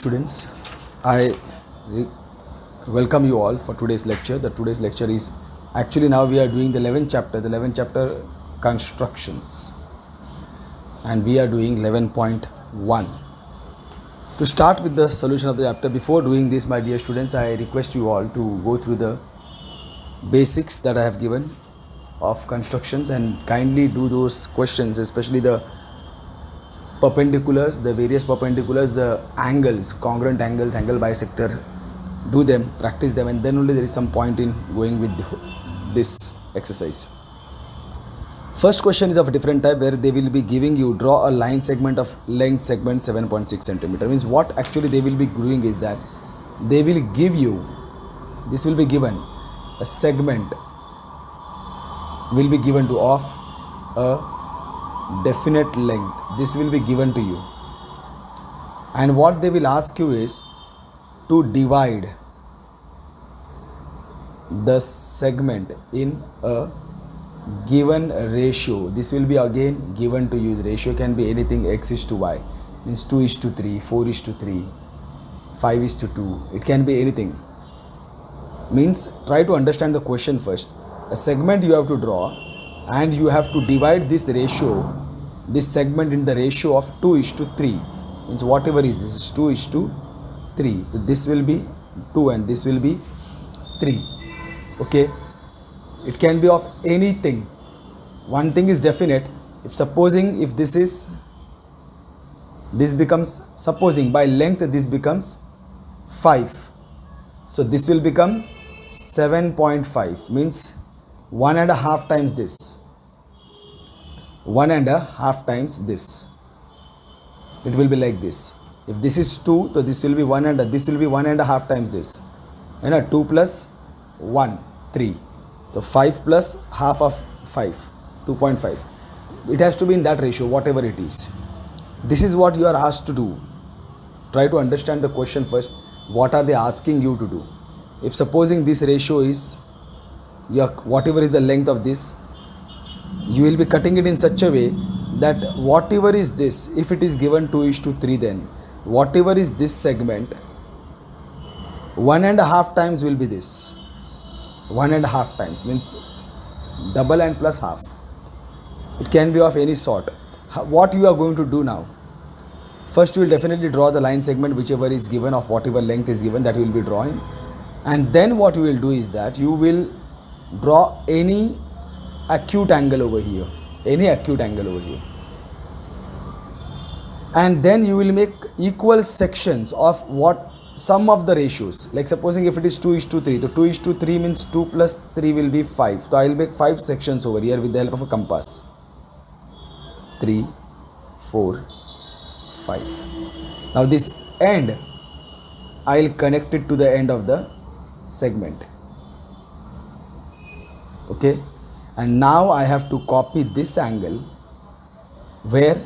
Students, I welcome you all for today's lecture. Today's lecture is actually now we are doing the 11th chapter constructions, and we are doing 11.1. To start with the solution of the chapter, before doing this, my dear students, I request you all to go through the basics that I have given of constructions and kindly do those questions, especially the perpendiculars, the various perpendiculars, the angles, congruent angles, angle bisector. Do them, practice them, and then only there is some point in going with this exercise. First question is of a different type, where they will be giving you draw a line segment of length segment 7.6 centimeter. Means what actually they will be doing is that they will give you, this will be given, a segment will be given to of a definite length. This will be given to you, and what they will ask you is to divide the segment in a given ratio. This will be again given to you. The ratio can be anything, x is to y, means 2 is to 3, 4 is to 3, 5 is to 2. It can be anything. Means try to understand the question first. A segment you have to draw, and you have to divide this ratio, this segment, in the ratio of 2 is to 3. Means whatever is this is 2 is to 3. So this will be 2 and this will be 3. Okay. It can be of anything. One thing is definite. If supposing if this is, this becomes, supposing by length this becomes 5. So this will become 7.5, means 1.5 times this. 1.5 times this. It will be like this. If this is 2, so this will be 1 and this will be 1.5 times this. And 2 plus 1, 3. So 5 plus half of 5, 2.5. It has to be in that ratio, whatever it is. This is what you are asked to do. Try to understand the question first. What are they asking you to do? If supposing this ratio is whatever is the length of this, you will be cutting it in such a way that whatever is this, if it is given 2 is to 3, then whatever is this segment, 1.5 times will be this. 1.5 times means double and plus half. It can be of any sort. What you are going to do now? First you will definitely draw the line segment whichever is given, of whatever length is given, that you will be drawing. And then what you will do is that you will draw any acute angle over here. Any acute angle over here. And then you will make equal sections of what sum of the ratios. Like supposing if it is 2 is to 3, so 2 is to 3 means 2 plus 3 will be 5. So I will make 5 sections over here with the help of a compass. 3, 4, 5. Now this end, I will connect it to the end of the segment. Okay. And now I have to copy this angle, where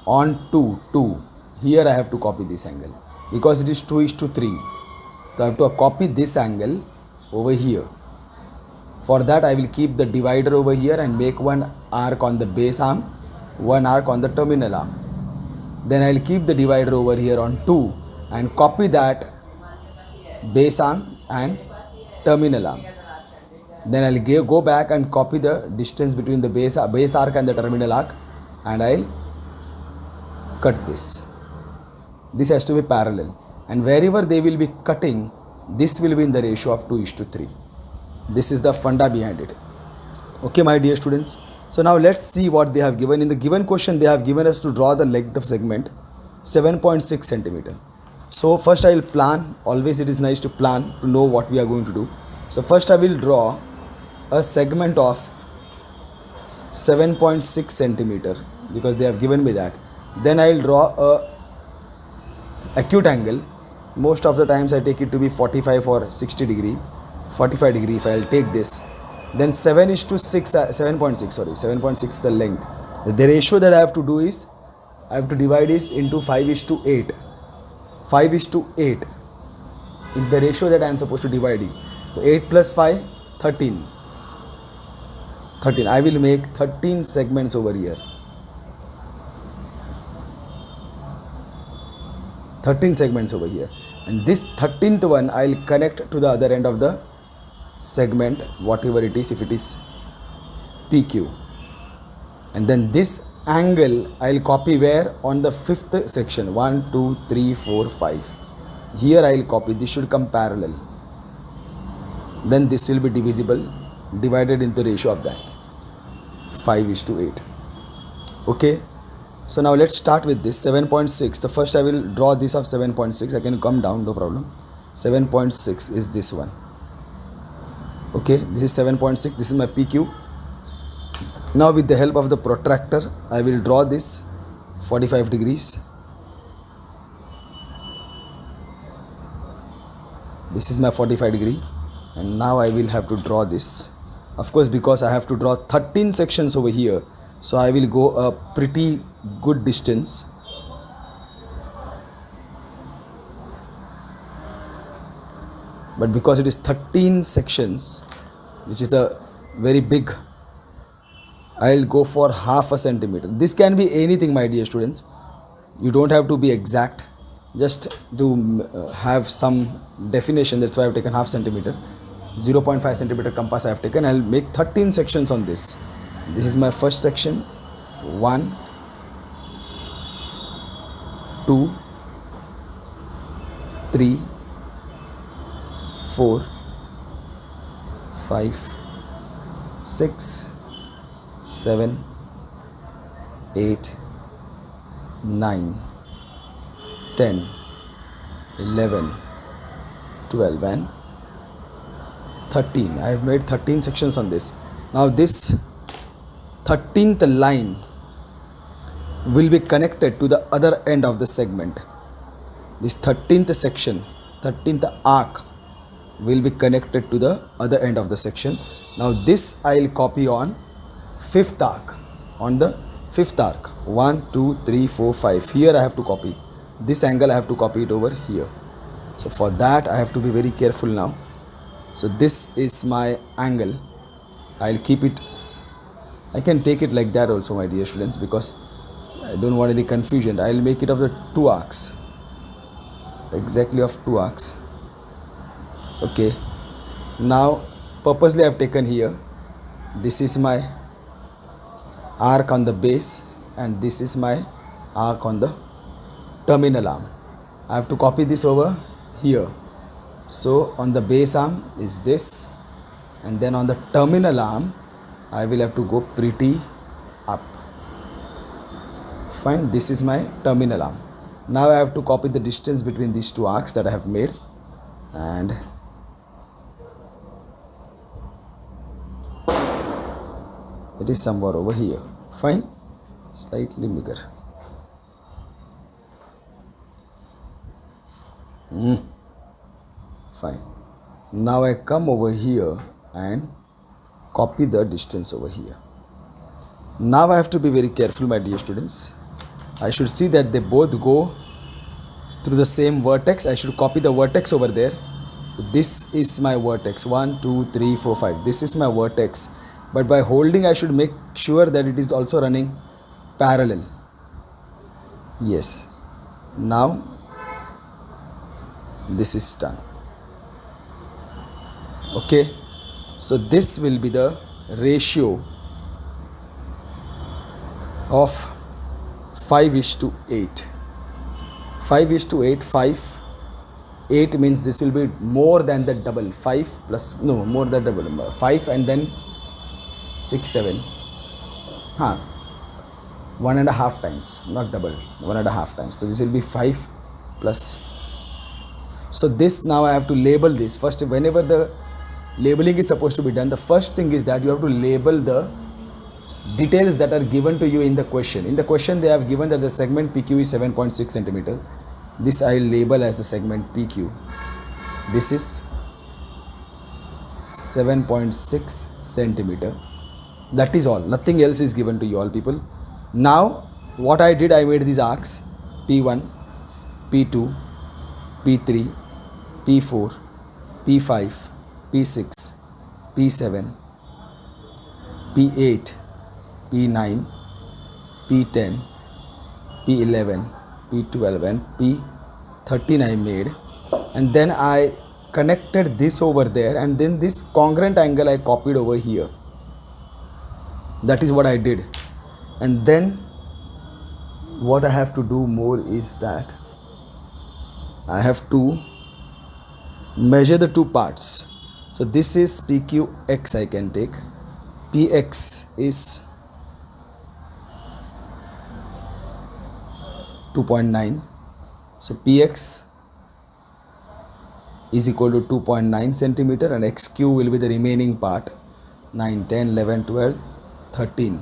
on 2, here I have to copy this angle. Because it is 2 is to 3, so I have to copy this angle over here. For that I will keep the divider over here and make one arc on the base arm, one arc on the terminal arm. Then I will keep the divider over here on 2 and copy that base arm and terminal arm. Then I will go back and copy the distance between the base arc and the terminal arc, and I will cut this. This has to be parallel, and wherever they will be cutting, this will be in the ratio of 2 is to 3. This is the funda behind it. Okay, my dear students. So now let's see what they have given. In the given question, they have given us to draw the length of segment 7.6 centimeter. So first I will plan. Always it is nice to plan, to know what we are going to do. So first I will draw a segment of 7.6 centimeter because they have given me that. Then I will draw a acute angle. Most of the times I take it to be 45 or 60 degree, 45 degree if I will take this. Then 7.6 is the length. The ratio that I have to do is, I have to divide this into 5 is to 8. 5 is to 8 is the ratio that I am supposed to divide it. So 8 plus 5, 13. 13. I will make 13 segments over here. 13 segments over here, and this 13th one I'll connect to the other end of the segment, whatever it is, if it is PQ, and then this angle I'll copy where? On the 5th section, 1 2 3 4 5. Here I'll copy, this should come parallel, then this will be divisible, divided into the ratio of that, 5:8. Okay, so now let's start with this 7.6. The first I will draw this of 7.6. I can come down, no problem. 7.6 is this one. Okay, this is 7.6. This is my PQ. Now with the help of the protractor I will draw this 45 degrees. This is my 45 degree, and now I will have to draw this. Of course, because I have to draw 13 sections over here, so I will go a pretty good distance. But because it is 13 sections, which is a very big, I'll go for half a centimeter. This can be anything, my dear students. You don't have to be exact, just to have some definition. That's why I've taken half centimeter. 0.5 centimeter compass I have taken. I'll make 13 sections on this. This is my first section. 1 2 3 4 5 6 7 8 9 10 11 12 and 13. I have made 13 sections on this. Now this 13th line will be connected to the other end of the segment. This 13th section, 13th arc will be connected to the other end of the section. Now this I will copy on 5th arc, on the 5th arc. 1 2 3 4 5. Here I have to copy this angle. I have to copy it over here. So for that I have to be very careful now. So this is my angle. I'll keep it, I can take it like that also, my dear students, because I don't want any confusion. I'll make it of the 2 arcs, exactly of 2 arcs. Okay, now purposely I have taken here, this is my arc on the base and this is my arc on the terminal arm. I have to copy this over here. So on the base arm is this, and then on the terminal arm I will have to go pretty up. Fine, this is my terminal arm. Now I have to copy the distance between these 2 arcs that I have made, and it is somewhere over here. Fine, slightly bigger. Fine. Now I come over here and copy the distance over here. Now I have to be very careful, my dear students. I should see that they both go through the same vertex. I should copy the vertex over there. This is my vertex, 1 2 3 4 5. This is my vertex, but by holding I should make sure that it is also running parallel. Yes. Now this is done. Okay, so this will be the ratio of 5:8. 5:8. 5 8 means this will be more than the double. 5 plus, no, more than double number, 5 and then 6 7, 1.5 times, not double, 1.5 times. So this will be 5 plus. So this, now I have to label this first. Whenever the labeling is supposed to be done, the first thing is that you have to label the details that are given to you in the question. In the question they have given that the segment PQ is 7.6 centimeter. This I will label as the segment PQ. This is 7.6 centimeter. That is all, nothing else is given to you all people. Now what I did, I made these arcs P1, P2, P3, P4, P5, P6, P7, P8, P9, P10, P11, P12 and 13 I made, and then I connected this over there, and then this congruent angle I copied over here. That is what I did. And then what I have to do more is that I have to measure the two parts. So this is PQX I can take. PX is 2.9. So PX is equal to 2.9 centimeter, and XQ will be the remaining part. 9, 10, 11, 12, 13.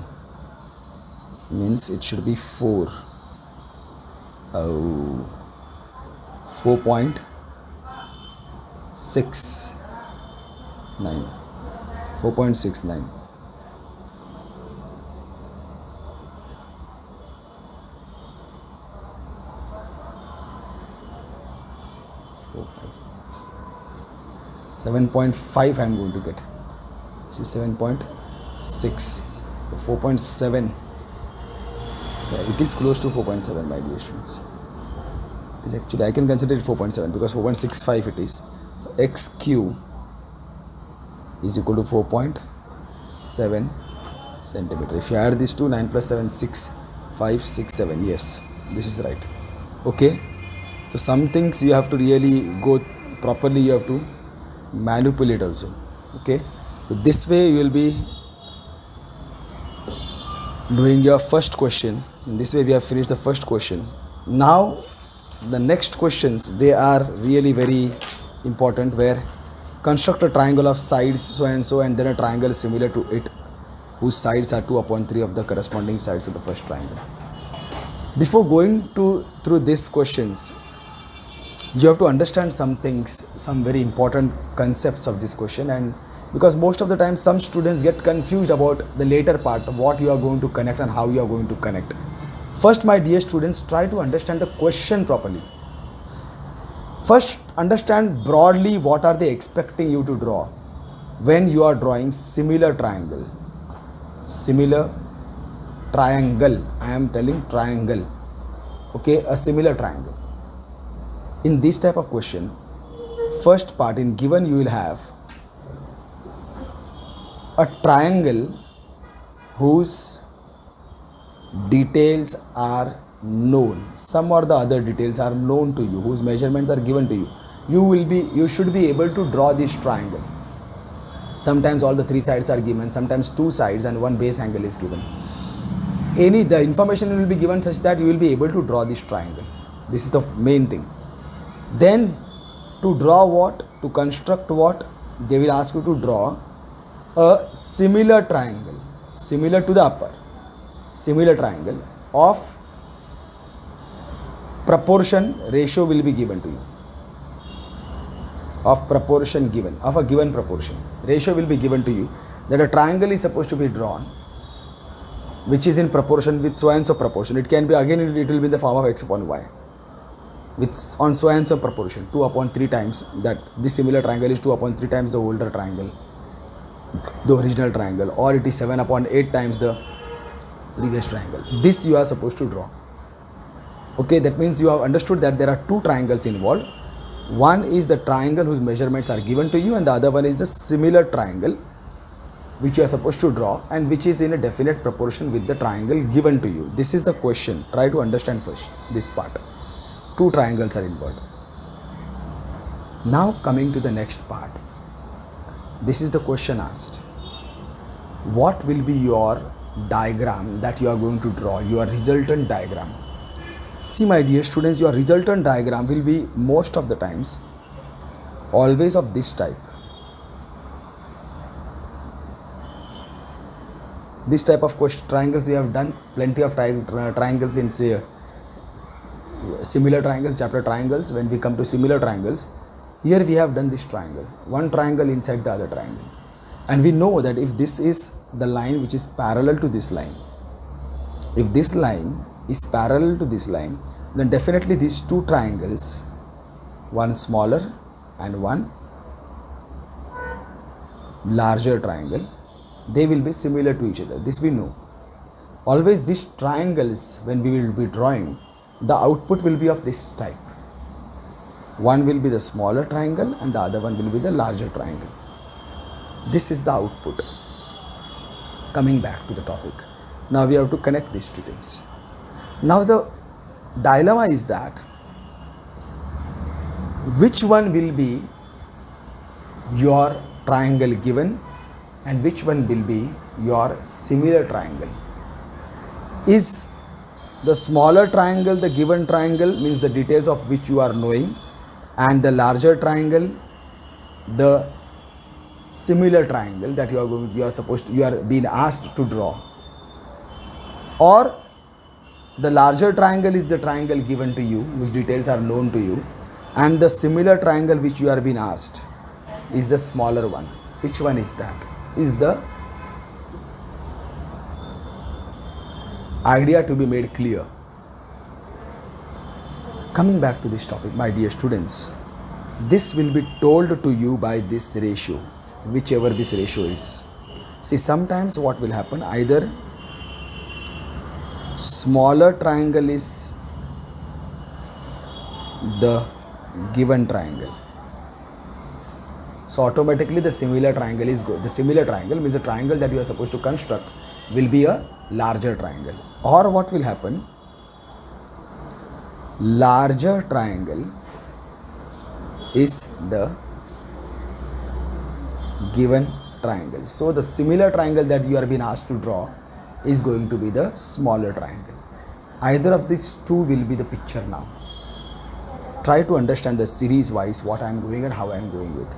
Means it should be 4. 4.69. 4.69. Four, 7.5 I am going to get. This is 7.6. So 4.7. Yeah, it is close to 4.7, my dear students. It is actually, I can consider it 4.7 because 4.65 it is. So XQ is equal to 4.7 centimeter. If you add these two, 9 plus 7, 6, 5, 6, 7. Yes, this is right. Okay. So some things you have to really go properly, you have to manipulate also. Okay. So this way you will be doing your first question. In this way we have finished the first question. Now the next questions, they are really very important, where construct a triangle of sides so and so, and then a triangle similar to it whose sides are 2 upon 3 of the corresponding sides of the first triangle. Before going through these questions, you have to understand some things, some very important concepts of this question, and because most of the time some students get confused about the later part, what you are going to connect and how you are going to connect. First, my dear students, try to understand the question properly. First, understand broadly what are they expecting you to draw when you are drawing similar triangle. Similar triangle, I am telling triangle. Okay, a similar triangle. In this type of question, first part, in given you will have a triangle whose details are known. Some or the other details are known to you, whose measurements are given to you. You should be able to draw this triangle. Sometimes all the 3 sides are given, sometimes 2 sides and 1 base angle is given. The information will be given such that you will be able to draw this triangle. This is the main thing. Then to draw what? To construct what? They will ask you to draw a similar triangle, similar to the upper, similar triangle of proportion ratio will be given to you. Of proportion given, of a given proportion, ratio will be given to you, that a triangle is supposed to be drawn which is in proportion with so and so proportion. It can be, again it will be in the form of x upon y, with on so and so proportion, 2 upon 3 times, that this similar triangle is 2 upon 3 times the older triangle, the original triangle, or it is 7 upon 8 times the previous triangle. This you are supposed to draw. Okay, that means you have understood that there are 2 triangles involved. One is the triangle whose measurements are given to you, and the other one is the similar triangle which you are supposed to draw and which is in a definite proportion with the triangle given to you. This is the question. Try to understand first this part. 2 triangles are involved. Now coming to the next part. This is the question asked. What will be your diagram that you are going to draw, your resultant diagram? See, my dear students, your resultant diagram will be most of the times always of this type. This type of triangles we have done plenty of triangles in say similar triangle, chapter triangles. When we come to similar triangles, here we have done this triangle, one triangle inside the other triangle, and we know that if this is the line which is parallel to this line, if this line is parallel to this line, then definitely these 2 triangles, one smaller and one larger triangle, they will be similar to each other. This we know. Always these triangles, when we will be drawing, the output will be of this type. One will be the smaller triangle and the other one will be the larger triangle. This is the output. Coming back to the topic. Now we have to connect these two things. Now the dilemma is that which one will be your triangle given and which one will be your similar triangle. Is the smaller triangle the given triangle, means the details of which you are knowing, and the larger triangle the similar triangle that you are being asked to draw, or the larger triangle is the triangle given to you whose details are known to you, and the similar triangle which you are being asked is the smaller one. Which one is that? Is the idea to be made clear. Coming back to this topic, my dear students, this will be told to you by this ratio, whichever this ratio is. See, sometimes what will happen, either smaller triangle is the given triangle, so automatically the similar triangle is good. The similar triangle means the triangle that you are supposed to construct will be a larger triangle. Or what will happen, larger triangle is the given triangle, so the similar triangle that you are being asked to draw is going to be the smaller triangle. Either of these two will be the picture. Now try to understand the series wise what I am doing and how I am going with.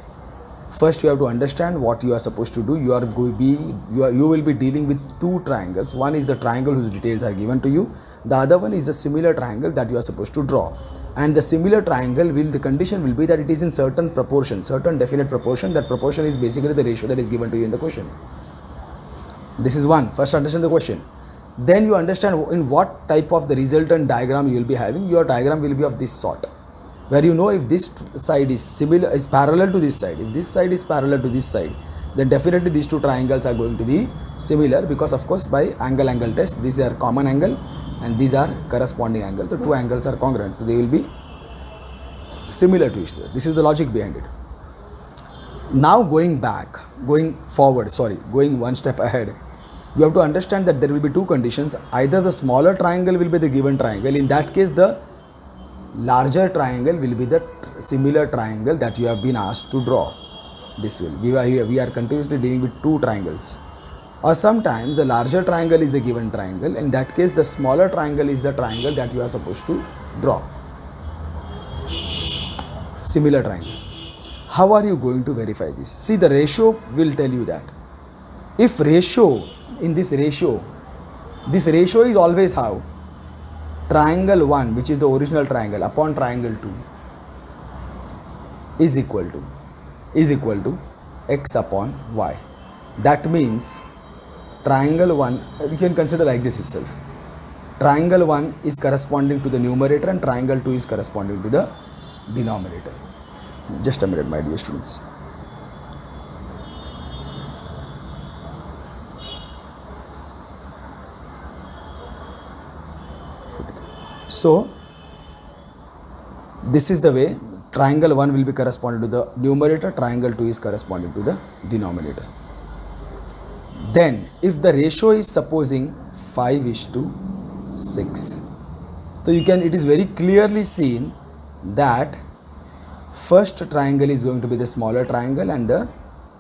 First you have to understand what you are supposed to do. You will be dealing with two triangles. One is the triangle whose details are given to you, the other one is the similar triangle that you are supposed to draw. And the similar triangle the condition will be that it is in certain proportion, certain definite proportion. That proportion is basically the ratio that is given to you in the question. This is one. First understand the question, then you understand in what type of the resultant diagram you will be having. Your diagram will be of this sort, where you know if this side is parallel to this side, if this side is parallel to this side, then definitely these two triangles are going to be similar, because of course by angle test, these are common angle and these are corresponding angle. The two angles are congruent, so they will be similar to each other. This is the logic behind it. Now going one step ahead, you have to understand that there will be two conditions. Either the smaller triangle will be the given triangle, in that case the larger triangle will be the similar triangle that you have been asked to draw. This will we are continuously dealing with two triangles. Or sometimes the larger triangle is the given triangle, in that case the smaller triangle is the triangle that you are supposed to draw. Similar triangle. How are you going to verify this? See, the ratio will tell you that. If this ratio is always how? Triangle 1, which is the original triangle, upon triangle 2 is equal to x upon y. That means triangle 1, you can consider like this itself. Triangle 1 is corresponding to the numerator and triangle 2 is corresponding to the denominator. Just a minute, my dear students. So this is the way. Triangle 1 will be corresponding to the numerator, triangle 2 is corresponding to the denominator. Then if the ratio is supposing 5:6, so it is very clearly seen that first triangle is going to be the smaller triangle and the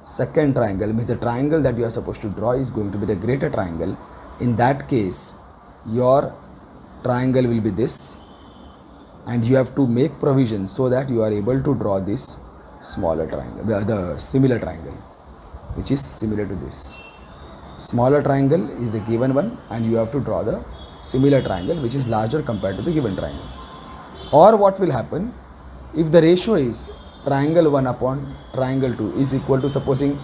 second triangle, means the triangle that you are supposed to draw, is going to be the greater triangle. In that case your triangle will be this, and you have to make provision so that you are able to draw this smaller triangle, the similar triangle, which is similar to this. Smaller triangle is the given one and you have to draw the similar triangle which is larger compared to the given triangle. Or what will happen, if the ratio is triangle 1 upon triangle 2 is equal to, supposing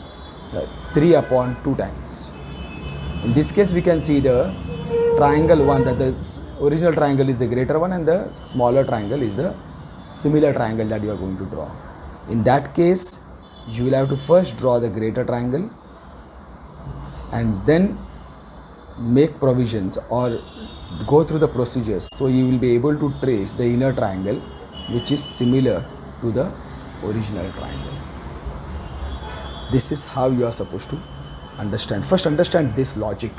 3 upon 2 times. In this case we can see the triangle 1, that the original triangle is the greater one and the smaller triangle is the similar triangle that you are going to draw. In that case you will have to first draw the greater triangle and then make provisions or go through the procedures, so you will be able to trace the inner triangle which is similar to the original triangle. This is how you are supposed to understand. First, understand this logic.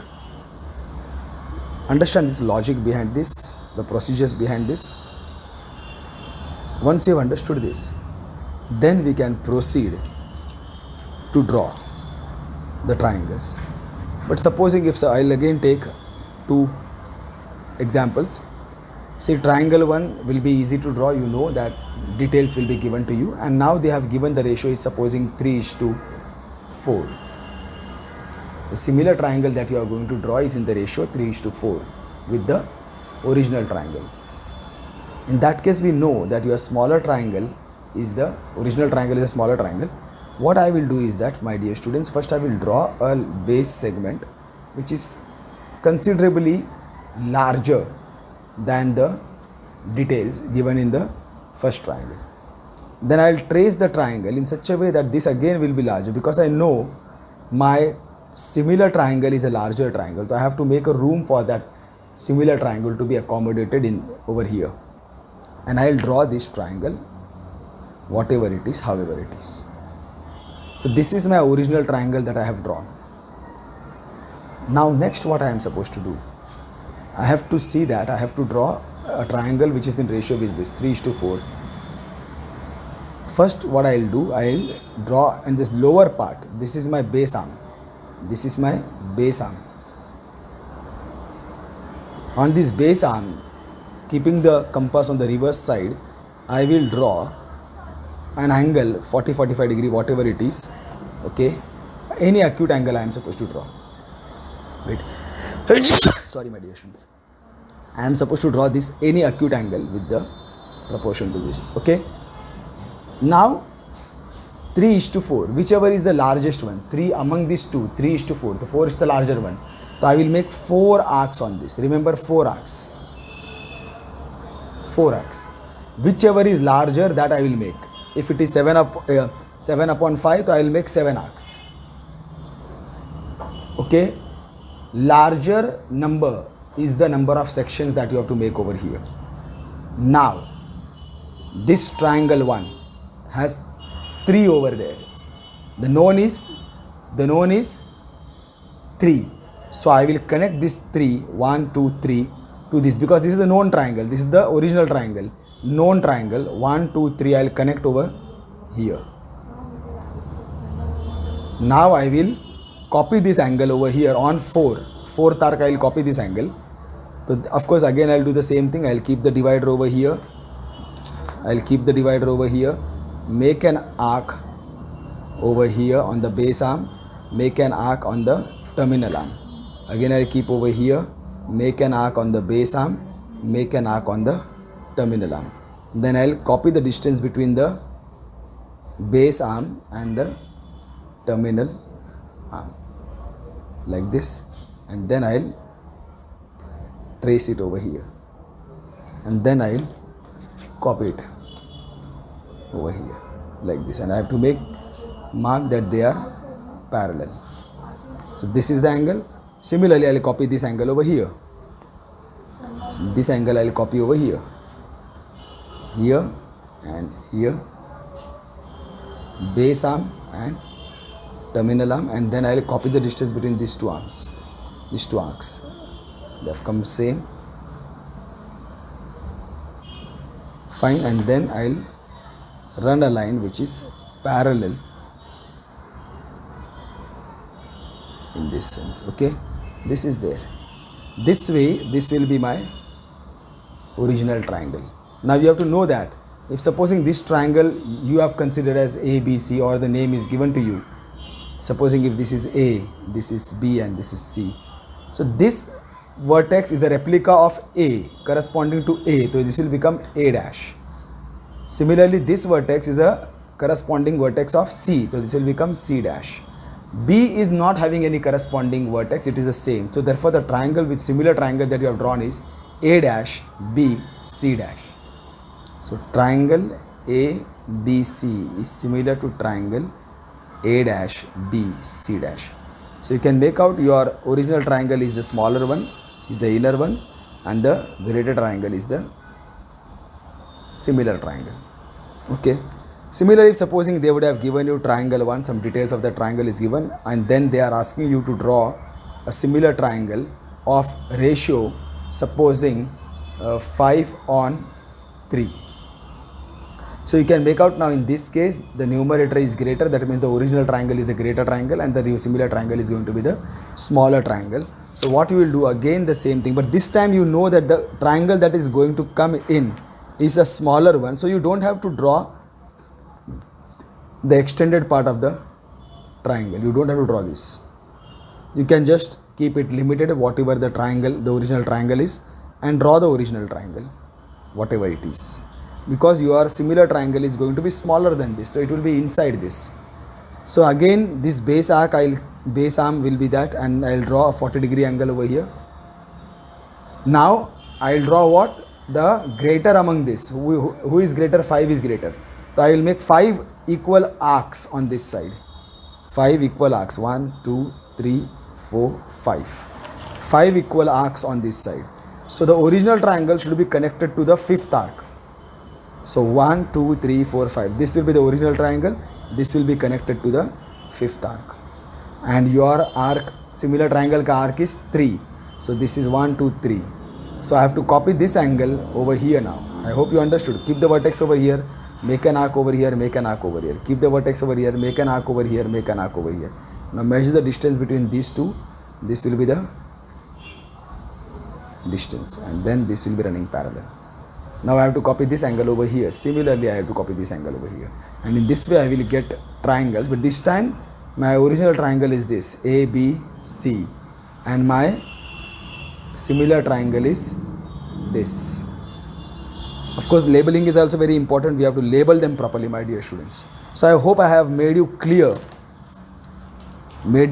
Understand this logic behind this, the procedures behind this. Once you have understood this, then we can proceed to draw the triangles. But supposing if I'll again take two examples. See, triangle 1 will be easy to draw. You know that details will be given to you, and now they have given the ratio is supposing 3:4. The similar triangle that you are going to draw is in the ratio 3:4 with the original triangle. In that case, we know that your smaller triangle is the original triangle is a smaller triangle. What I will do is that, my dear students, first I will draw a base segment which is considerably larger than the details given in the first triangle. Then I will trace the triangle in such a way that this again will be larger, because I know my similar triangle is a larger triangle. So I have to make a room for that similar triangle to be accommodated in over here. And I will draw this triangle, whatever it is, however it is. So this is my original triangle that I have drawn. Now next, what I am supposed to do, I have to see that I have to draw a triangle which is in ratio with this 3:4. First, what I will do, I will draw in this lower part. This is my base arm. This is my base arm. On this base arm, keeping the compass on the reverse side, I will draw an angle 40-45 degree, whatever it is. Okay, any acute angle I am supposed to draw. Wait. Sorry, my dear students. I am supposed to draw this any acute angle with the proportion to this. Okay. Now 3:4, whichever is the largest one, 3 among these two, 3:4, the 4 is the larger one. So I will make 4 arcs on this. Remember, 4 arcs. 4 arcs. Whichever is larger, that I will make. If it is 7/5, so I will make 7 arcs. Okay. Larger number is the number of sections that you have to make over here. Now, this triangle 1 has 3 over there. The known is 3. So I will connect this 3, 1, 2, 3 to this, because this is the known triangle. This is the original triangle. Known triangle 1, 2, 3 I will connect over here. Now I will copy this angle over here on 4th arc. I will copy this angle. So of course again I will do the same thing. I will keep the divider over here. Make an arc over here on the base arm. Make an arc on the terminal arm. Again I will keep over here. Make an arc on the base arm. Make an arc on the terminal arm. Then I will copy the distance between the base arm and the terminal arm like this, and then I will trace it over here, and then I will copy it over here like this, and I have to mark that they are parallel. So this is the angle. Similarly, I will copy this angle over here. This angle I will copy over here, and here, base arm and terminal arm, and then I will copy the distance between these two arms, these two arcs. They have come same. Fine, and then I will run a line which is parallel in this sense. Okay, this is there. This way, this will be my original triangle. Now you have to know that if supposing this triangle you have considered as A, B, C, or the name is given to you, supposing if this is A, this is B, and this is C. So this vertex is a replica of A corresponding to A, so this will become A dash. Similarly, this vertex is a corresponding vertex of C, so this will become C dash. B is not having any corresponding vertex, it is the same. So therefore the triangle with similar triangle that you have drawn is A dash, B, C dash. So triangle ABC is similar to triangle A dash, B, C dash. So you can make out your original triangle is the smaller one, is the inner one, and the greater triangle is the similar triangle. Okay. Similarly, supposing they would have given you triangle 1, some details of the triangle is given, and then they are asking you to draw a similar triangle of ratio, supposing 5 on 3. So you can make out now, in this case the numerator is greater, that means the original triangle is a greater triangle and the similar triangle is going to be the smaller triangle. So what you will do, again the same thing, but this time you know that the triangle that is going to come in is a smaller one, so you don't have to draw the extended part of the triangle. You don't have to draw this. You can just keep it limited, whatever the triangle, the original triangle is, and draw the original triangle, whatever it is, because your similar triangle is going to be smaller than this, so it will be inside this. So again, this base arm will be that, and I'll draw a 40-degree angle over here. Now I'll draw what? The greater among this. Who is greater? 5 is greater. So I will make 5 equal arcs on this side. 5 equal arcs. 1, 2, 3, 4, 5. 5 equal arcs on this side. So the original triangle should be connected to the fifth arc. So 1, 2, 3, 4, 5. This will be the original triangle. This will be connected to the fifth arc. And your arc, similar triangle ka arc is 3. So this is 1, 2, 3. So I have to copy this angle over here now. I hope you understood. Keep the vertex over here, make an arc over here, make an arc over here. Keep the vertex over here, make an arc over here, make an arc over here. Now measure the distance between these two. This will be the distance, and then this will be running parallel. Now I have to copy this angle over here. Similarly, I have to copy this angle over here. And in this way I will get triangles, but this time my original triangle is this, A, B, C, and my similar triangle is this. Of course, labeling is also very important. We have to label them properly, my dear students. So I hope I have made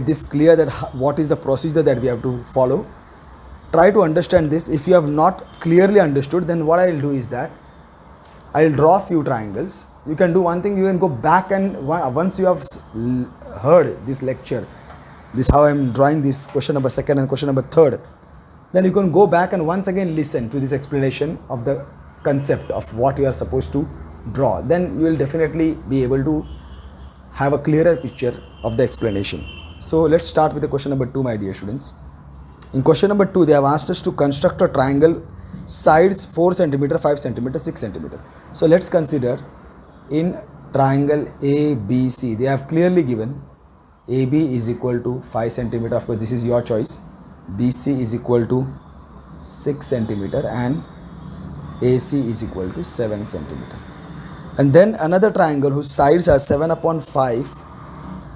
this clear that what is the procedure that we have to follow. Try to understand this. If you have not clearly understood, then what I will do is that I will draw a few triangles. You can do one thing, you can go back, and once you have heard this lecture, this how I am drawing this question number 2 and question number 3, then you can go back and once again listen to this explanation of the concept of what you are supposed to draw. Then you will definitely be able to have a clearer picture of the explanation. So let's start with the question number 2, my dear students. In question number 2, they have asked us to construct a triangle, sides 4 cm, 5 cm, 6 cm. So let's consider in triangle ABC, they have clearly given AB is equal to 5 cm. Of course, this is your choice. BC is equal to 6 cm and AC is equal to 7 cm. And then another triangle whose sides are 7/5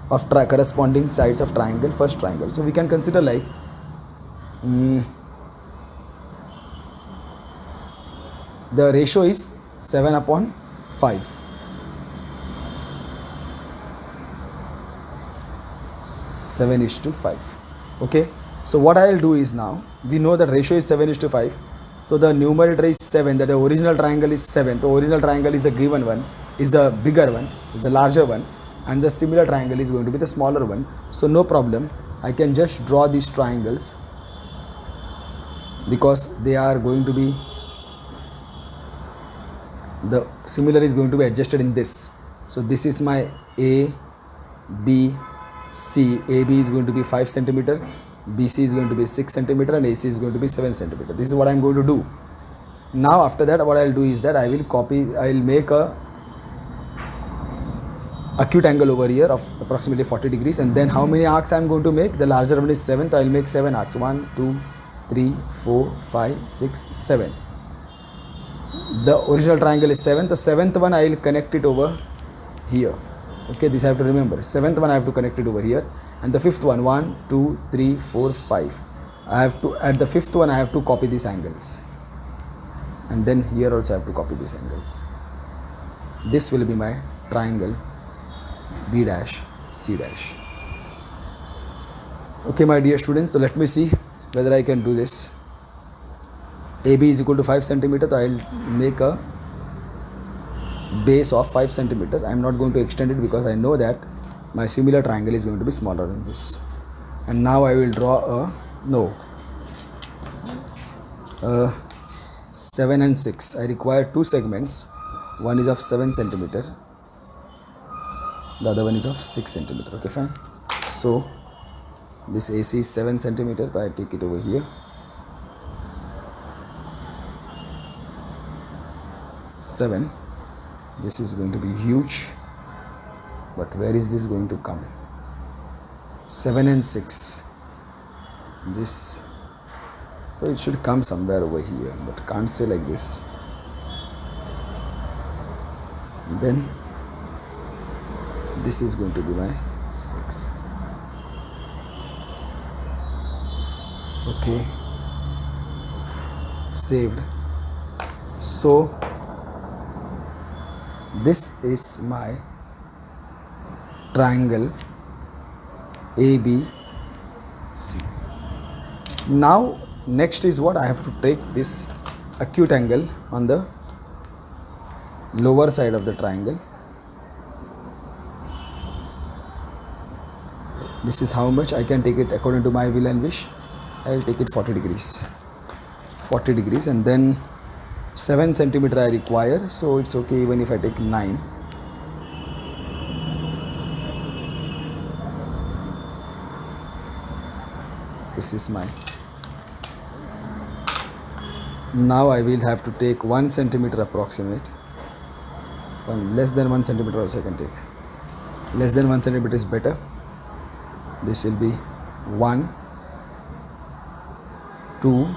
of corresponding sides of triangle, first triangle. So we can consider like the ratio is 7/5. 7:5. Okay. So what I will do is, now we know that ratio is 7:5. So the numerator is 7, that the original triangle is 7. The original triangle is the given one, is the bigger one, is the larger one, and the similar triangle is going to be the smaller one. So no problem, I can just draw these triangles because they are going to be, the similar is going to be adjusted in this. So this is my A, B, C. AB is going to be 5 cm, BC is going to be 6 cm, and AC is going to be 7 cm. This is what I am going to do. Now after that, what I will do is that I will make a acute angle over here of approximately 40 degrees, and then how many arcs I am going to make? The larger one is 7th, I will make 7 arcs. 1, 2, 3, 4, 5, 6, 7. The original triangle is 7th. The 7th one I will connect it over here. Okay, this I have to remember. 7th one I have to connect it over here, and the 5th one, 1, 2, 3, 4, 5. I have to, at the 5th one I have to copy these angles, and then here also I have to copy these angles. This will be my triangle B dash C dash. Okay, my dear students, so let me see whether I can do this. AB is equal to 5 cm, so I will make a base of 5 cm. I am not going to extend it because I know that my similar triangle is going to be smaller than this. And now I will draw 7 and 6. I require 2 segments One is of 7 centimeter, the other one is of 6 centimeter. Okay, fine. So this AC is 7 centimeter, so I take it over here. 7. This is going to be huge, but where is this going to come? 7 and 6. This, so it should come somewhere over here, but can't say like this. Then this is going to be my 6. Okay, saved. So this is my triangle ABC. Now next is what? I have to take this acute angle on the lower side of the triangle. This is how much I can take it according to my will and wish. I will take it 40 degrees. 40 degrees, and then 7 centimeter I require, so it's okay even if I take 9. This is my. Now I will have to take 1 centimeter approximate. Less than 1 centimeter also I can take. Less than 1 centimeter is better. This will be 1, 2,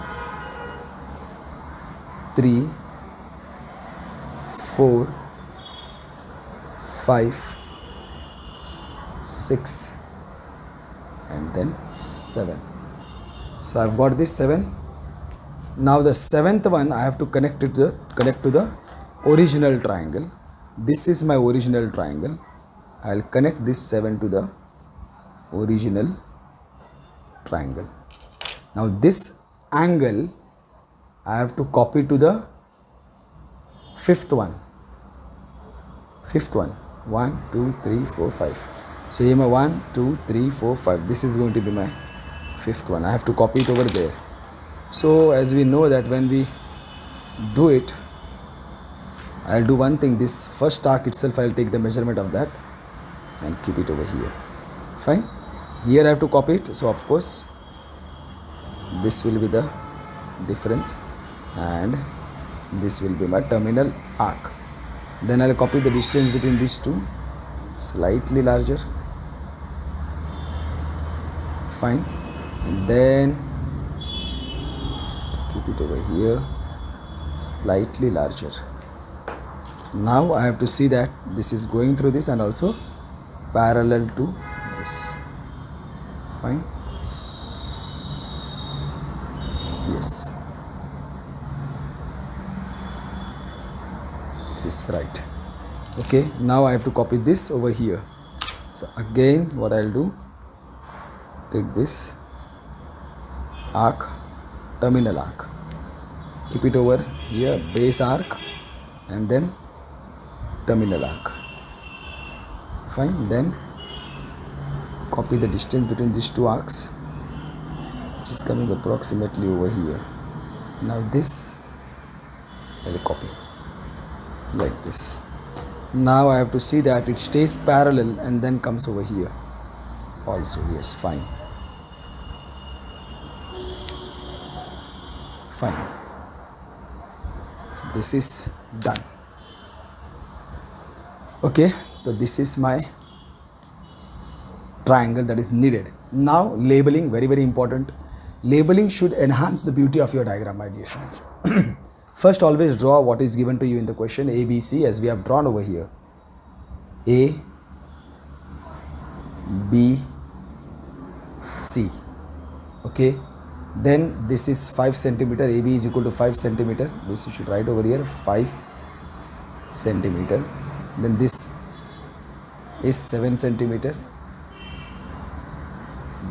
3, 4, 5, 6, and then 7. So I've got this 7. Now the 7th one I have to connect to the original triangle. This is my original triangle. I'll connect this 7 to the original triangle. Now this angle I have to copy to the 5th one. 5th one. 1, 2, 3, 4, 5. So here my 1, 2, 3, 4, 5. This is going to be my 5th one. I have to copy it over there. So as we know that when we do it, I'll do one thing. This first arc itself, I'll take the measurement of that and keep it over here. Fine. Here I have to copy it. So of course this will be the difference, and this will be my terminal arc. Then I'll copy the distance between these two, slightly larger. Fine. And then keep it over here, slightly larger. Now I have to see that this is going through this and also parallel to this. Fine. Yes, this is right. Okay, now I have to copy this over here. So again what I'll do, take this arc, terminal arc, keep it over here, base arc, and then terminal arc. Fine. Then copy the distance between these two arcs, which is coming approximately over here. Now this I will copy like this. Now I have to see that it stays parallel and then comes over here also. Yes, fine. Fine. So this is done. Okay, so this is my triangle that is needed. Now labeling, very very important. Labeling should enhance the beauty of your diagram, my dear students. First, always draw what is given to you in the question, A, B, C, as we have drawn over here. A, B, C. Okay. Then this is 5 centimeter. AB is equal to 5 centimeter. This you should write over here, 5 centimeter. Then this is 7 centimeter.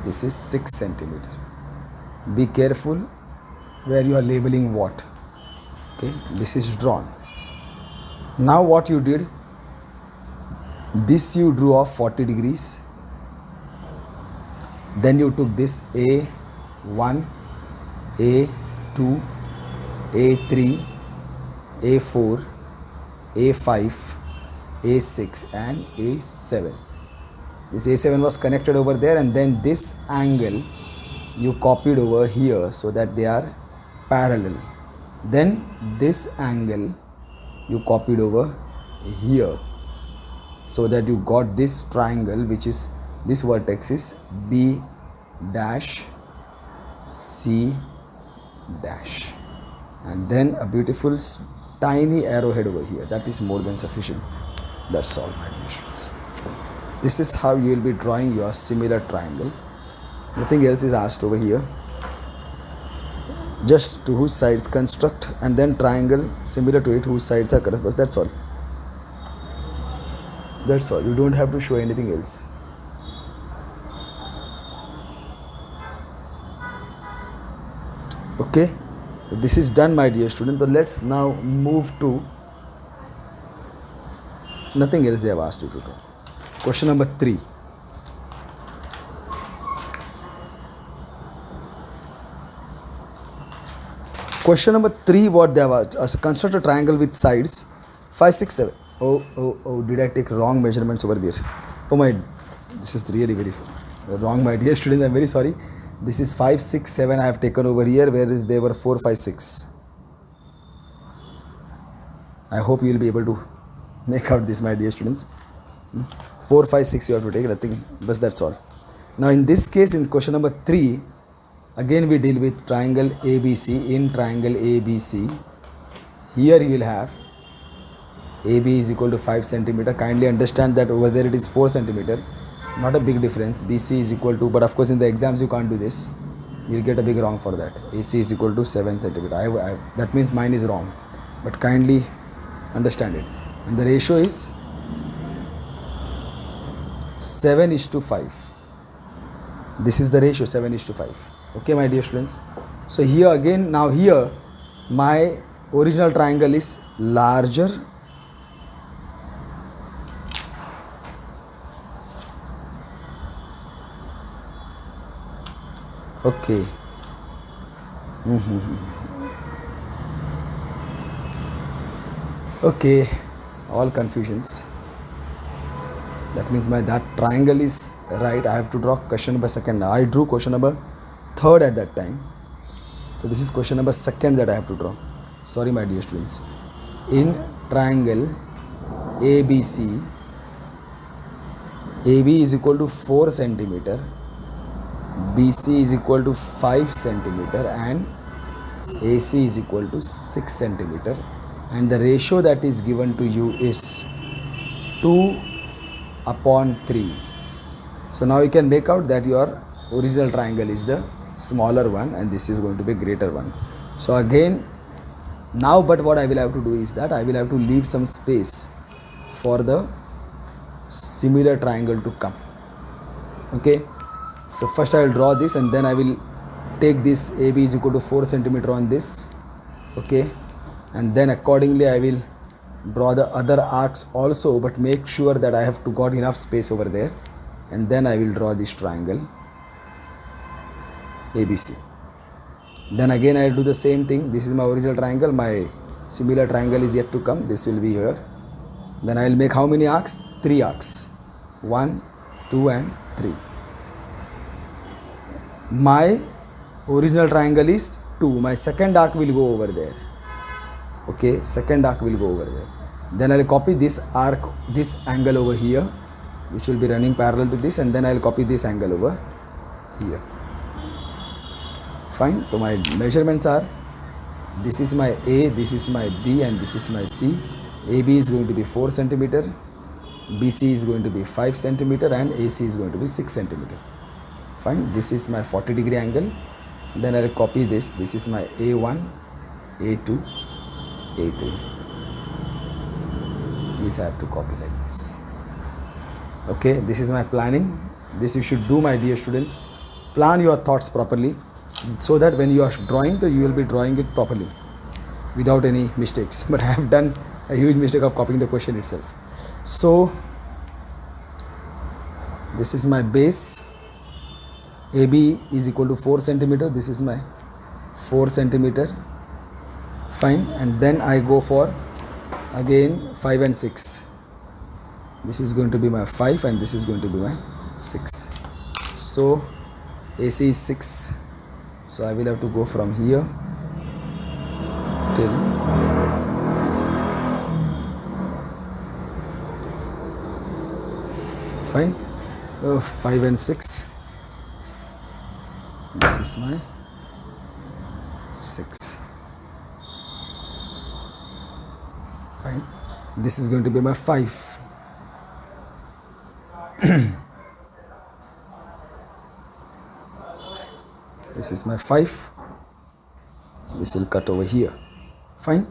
This is 6 centimeter. Be careful where you are labeling what. Okay, this is drawn. Now what you did, this you drew off 40 degrees. Then you took this A1, A2, A3, A4, A5, A6 and A7. This A7 was connected over there, and then this angle you copied over here so that they are parallel. Then this angle you copied over here so that you got this triangle, which is this vertex is B dash C dash, and then a beautiful tiny arrowhead over here. That is more than sufficient. That's all, my dear students. This is how you will be drawing your similar triangle. Nothing else is asked over here. Just to whose sides construct, and then triangle similar to it whose sides are corresponding. That's all. That's all. You don't have to show anything else. Okay, this is done, my dear student. So let's now move to, nothing else they have asked you to do. Question number 3. Question number 3, what they have asked, construct a triangle with sides 5, 6, 7. Oh, did I take wrong measurements over there? Oh my, this is really very wrong, my dear students. I'm very sorry. This is 5, 6, 7 I have taken over here, whereas they were 4, 5, 6. I hope you will be able to make out this, my dear students. 4, 5, 6 you have to take, nothing, but that's all. Now in this case, in question number 3, again we deal with triangle ABC. In triangle ABC, here you will have AB is equal to 5 centimeter. Kindly understand that over there it is 4 centimeter. Not a big difference. BC is equal to, but of course in the exams you can't do this. You'll get a big wrong for that. AC is equal to 7 centimeter. That means mine is wrong. But kindly understand it. And the ratio is 7:5. This is the ratio, 7:5. Okay, my dear students. So here again, now here my original triangle is larger. Okay. Okay, all confusions. That means that triangle is right. I have to draw question number 2. I drew question number 3 at that time. So this is question number 2 that I have to draw. Sorry, my dear students. In triangle ABC, AB is equal to 4 centimeter, BC is equal to 5 centimeter, and AC is equal to 6 centimeter. And the ratio that is given to you is 2/3. So now you can make out that your original triangle is the smaller one and this is going to be greater one. So again, now but what I will have to do is that I will have to leave some space for the similar triangle to come. Okay, so first I will draw this and then I will take this AB is equal to 4 centimeter on this. Okay, and then accordingly I will draw the other arcs also, but make sure that I have to got enough space over there, and then I will draw this triangle ABC. Then again I will do the same thing. This is my original triangle, my similar triangle is yet to come. This will be here. Then I will make how many arcs? 3 arcs. 1, 2 and 3. My original triangle is 2. My second arc will go over there. Okay, second arc will go over there. Then I will copy this arc, this angle over here, which will be running parallel to this, and then I will copy this angle over here. Fine. So my measurements are, this is my A, this is my B, and this is my C. AB is going to be 4 centimeter, BC is going to be 5 centimeter, and AC is going to be 6 centimeter. Fine. This is my 40-degree angle. Then I will copy this. This is my A1, A2, A3. This I have to copy like this. Okay, this is my planning. This you should do, my dear students. Plan your thoughts properly so that when you are drawing, you will be drawing it properly without any mistakes. But I have done a huge mistake of copying the question itself. So this is my base. AB is equal to 4 centimeter. This is my 4 centimeter. Fine. And then I go for again 5 and 6. This is going to be my 5 and this is going to be my 6. So AC is 6, so I will have to go from here till fine. 5 and 6, this is my 6, fine. This is going to be my 5. This is my 5. This will cut over here, fine.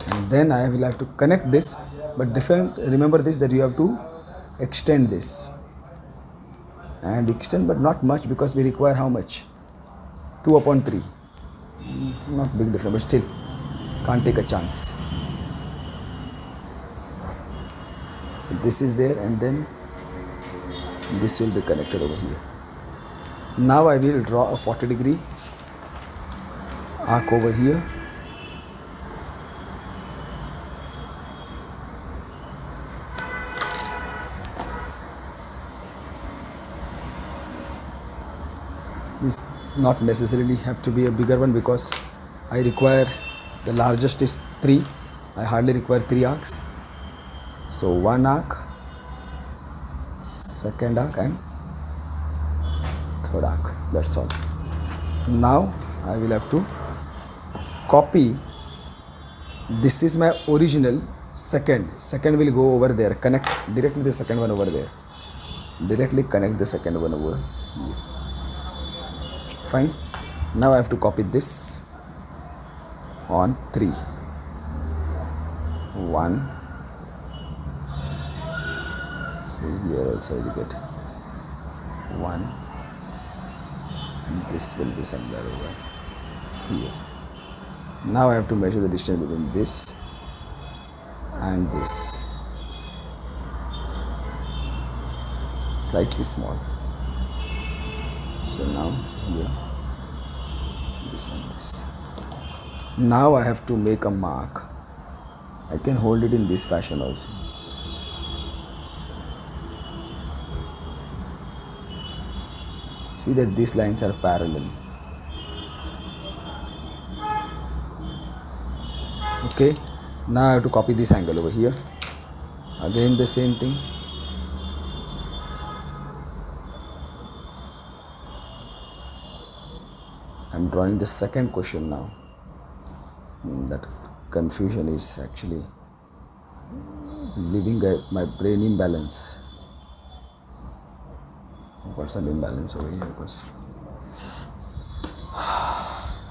And then I will have to connect this, but different. Remember this, that you have to extend this and extend, but not much, because we require how much? 2/3. Not big difference, but still can't take a chance. So this is there, and then this will be connected over here. Now I will draw a 40-degree arc over here. This not necessarily have to be a bigger one, because I require, the largest is 3. I hardly require 3 arcs. So 1 arc, 2nd arc and 3rd arc, that's all. Now I will have to copy. This is my original second will go over there, connect directly the second one over there, directly connect the second one over here, fine. Now I have to copy this on 3. 1. So here also I will get 1, and this will be somewhere over here. Now I have to measure the distance between this and this, slightly small. So now here, this and this. Now I have to make a mark. I can hold it in this fashion also. See that these lines are parallel. Okay, now I have to copy this angle over here. Again the same thing. I'm drawing the second question now. That confusion is actually leaving my brain imbalance. I've got some imbalance over here, because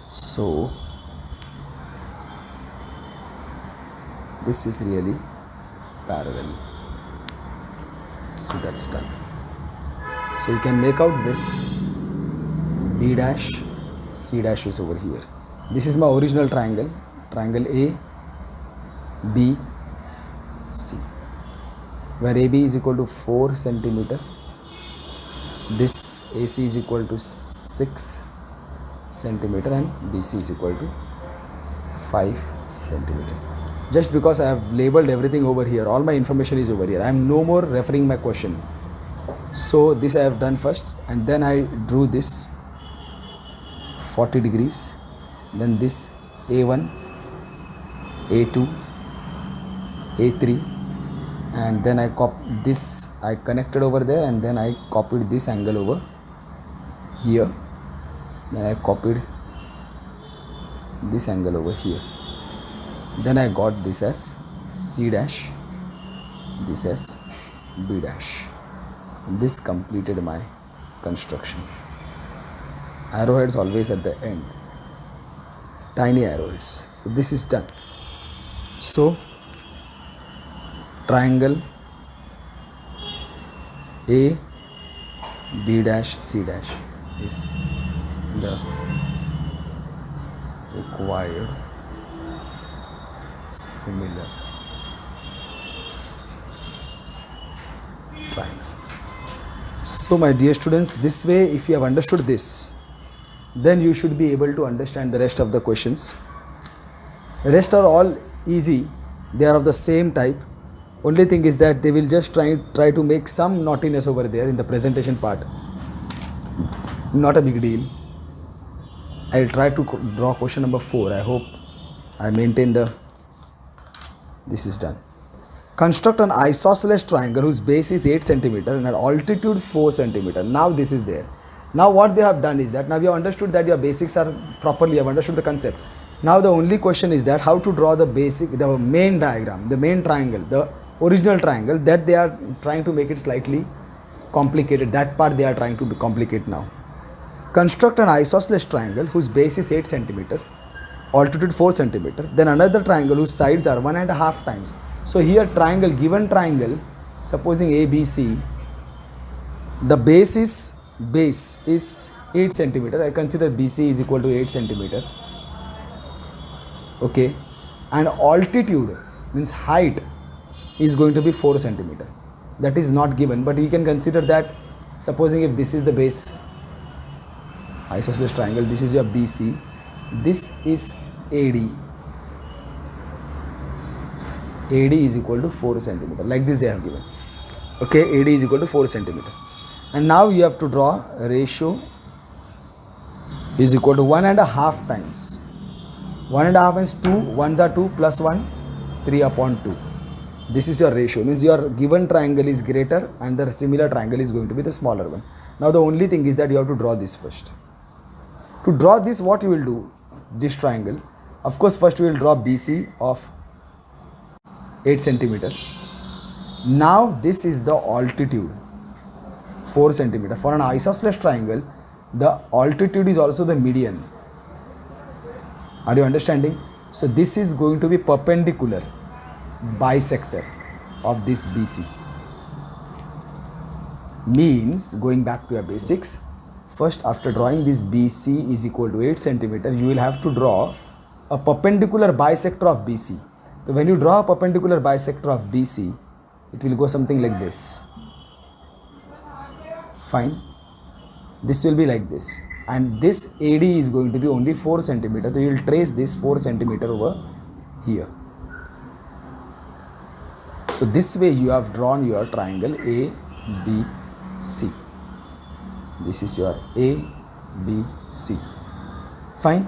so this is really parallel. So that's done. So you can make out this B dash, C dash is over here. This is my original triangle, triangle A, B, C, where AB is equal to 4 centimeter. This AC is equal to 6 centimeter and BC is equal to 5 centimeter. Just because I have labeled everything over here, all my information is over here. I am no more referring my question. So this I have done first, and then I drew this 40 degrees, then this A1, A2, A3, and then I I connected over there, and then I copied this angle over here, then I copied this angle over here, then I got this as C dash, this as B dash. This completed my construction. Arrowheads always at the end, tiny arrowheads. So this is done. So triangle A, B dash, C dash is the required similar triangle. So my dear students, this way if you have understood this, then you should be able to understand the rest of the questions. The rest are all easy, They are of the same type. Only thing is that they will just try to make some naughtiness over there in the presentation part. Not a big deal. I'll try to draw question number 4. I hope I maintain this is done. Construct an isosceles triangle whose base is 8 centimeter and altitude 4 centimeter. Now this is there. Now what they have done is that now you have understood that your basics are properly, you have understood the concept. Now the only question is that how to draw the main diagram, the main triangle, the original triangle, that they are trying to make it slightly complicated. That part they are trying to complicate now. Construct an isosceles triangle whose base is 8 centimeter, altitude 4 centimeter, then another triangle whose sides are 1.5 times. So here triangle, given triangle, supposing ABC, the base is 8 centimeter. I consider BC is equal to 8 centimeter. Okay, and altitude means height is going to be 4 centimeter. That is not given, but we can consider that, supposing if this is the base, isosceles triangle, this is your BC, this is AD. AD is equal to 4 centimeter. Like this they have given. Okay, AD is equal to 4 centimeter. And now you have to draw a ratio is equal to 1.5 times. 1.5 is 2, 1s are 2 plus 1, 3 upon 2. This is your ratio, means your given triangle is greater and the similar triangle is going to be the smaller one. Now the only thing is that you have to draw this first. To draw this, what you will do, this triangle, of course first you will draw BC of 8 centimeter. Now this is the altitude, 4 centimeter. For an isosceles triangle, the altitude is also the median. Are you understanding? So this is going to be perpendicular bisector of this BC. Means, going back to your basics, first after drawing this BC is equal to 8 centimeter, you will have to draw a perpendicular bisector of BC. So when you draw a perpendicular bisector of BC, it will go something like this. Fine. This will be like this. And this AD is going to be only 4 centimeter. So you will trace this 4 centimeter over here. So this way you have drawn your triangle ABC. This is your ABC. Fine.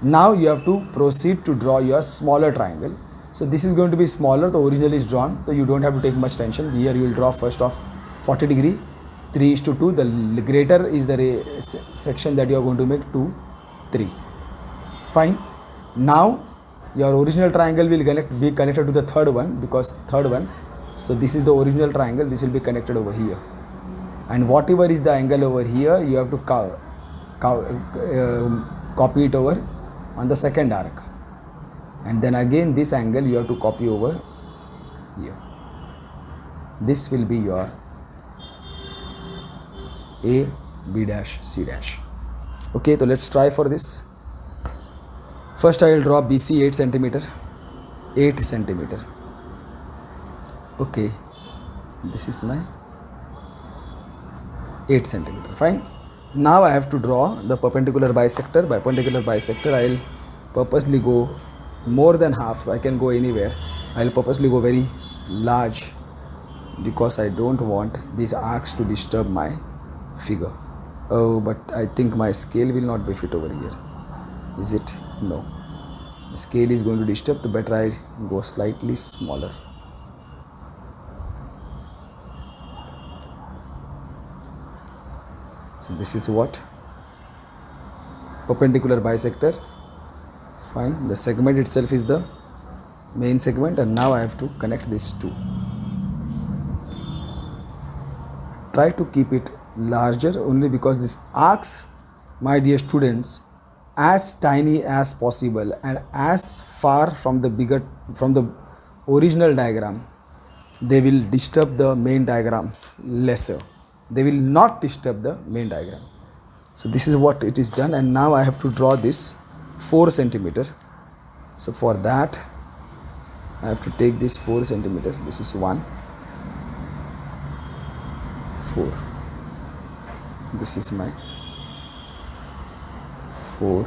Now you have to proceed to draw your smaller triangle. So this is going to be smaller. The original is drawn. So you don't have to take much tension. Here you will draw first of 40 degree. 3:2. The greater is the section that you are going to make 2, 3. Fine. Now your original triangle will be connected to the third one, because third one. So this is the original triangle. This will be connected over here. And whatever is the angle over here, you have to copy it over on the second arc. And then again this angle you have to copy over here. This will be your A, B dash, C dash. Okay, so let's try for this. First I will draw BC 8 centimeter. 8 centimeter. Okay, this is my 8 centimeter. Fine. Now I have to draw the perpendicular bisector. By perpendicular bisector, I will purposely go more than half. I can go anywhere. I will purposely go very large because I don't want these arcs to disturb my figure. Oh, but I think my scale will not be fit over here. Is it? No. The scale is going to disturb, so better I go slightly smaller. So this is what? Perpendicular bisector. Fine. The segment itself is the main segment, and now I have to connect these two. Try to keep it larger only because these arcs, my dear students, as tiny as possible and as far from the original diagram, they will disturb the main diagram lesser. They will not disturb the main diagram. So this is what it is done, and now I have to draw this 4 centimeter. So for that I have to take this 4 centimeter. This is 1, 4. This is my 4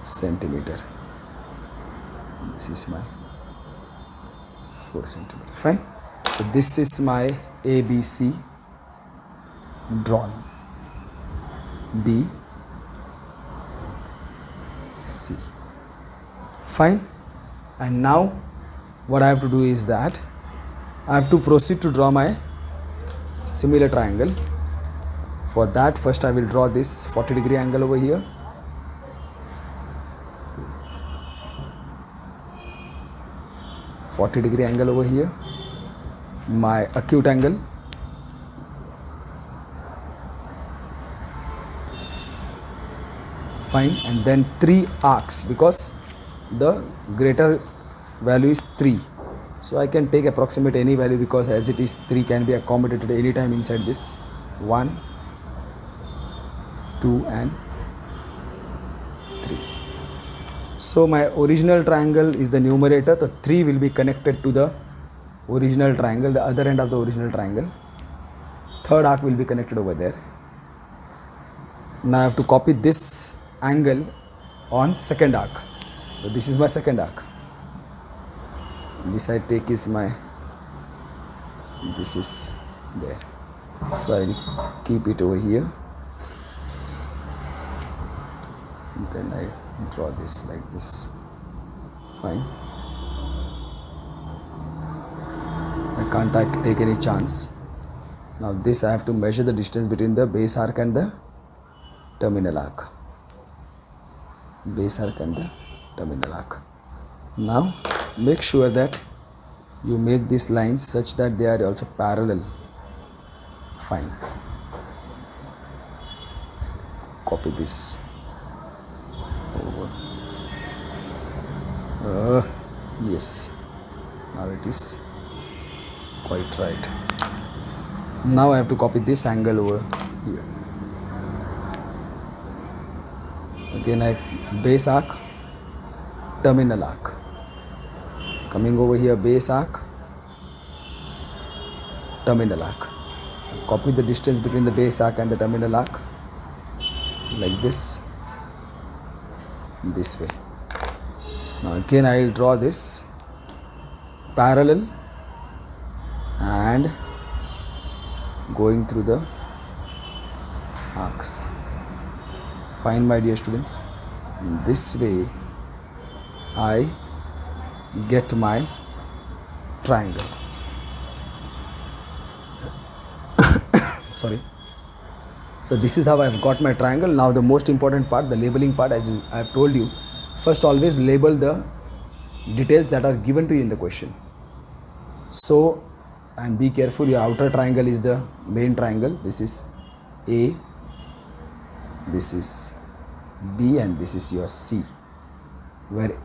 centimeter. This is my 4 centimeter. Fine. So this is my ABC drawn. B, C. Fine. And now what I have to do is that I have to proceed to draw my similar triangle. For that, first I will draw this 40-degree angle over here. .40-degree angle over here, my acute angle, fine, and then 3 arcs, because the greater value is 3, so I can take approximate any value, because as it is 3 can be accommodated anytime inside this. 1, 2 and 3. So my original triangle is the numerator, the 3 will be connected to the original triangle, the other end of the original triangle. Third arc will be connected over there. Now I have to copy this angle on second arc. So this is my second arc. This I take is my, this is there. So I will keep it over here. And then I draw this like this. Fine. I can't take any chance. Now this I have to measure the distance between the base arc and the terminal arc. Base arc and the terminal arc. Now make sure that you make these lines such that they are also parallel. Fine. Copy this over. Yes. Now it is quite right. Now I have to copy this angle over here. Again I base arc, terminal arc. Coming over here, base arc, terminal arc. Copy the distance between the base arc and the terminal arc like this way. Now again I will draw this parallel and going through the arcs. Fine, my dear students. In this way I get my triangle. Sorry. So this is how I have got my triangle. Now the most important part, the labeling part, as I have told you, first always label the details that are given to you in the question. So, and be careful, your outer triangle is the main triangle. This is A, this is B, and this is your C, where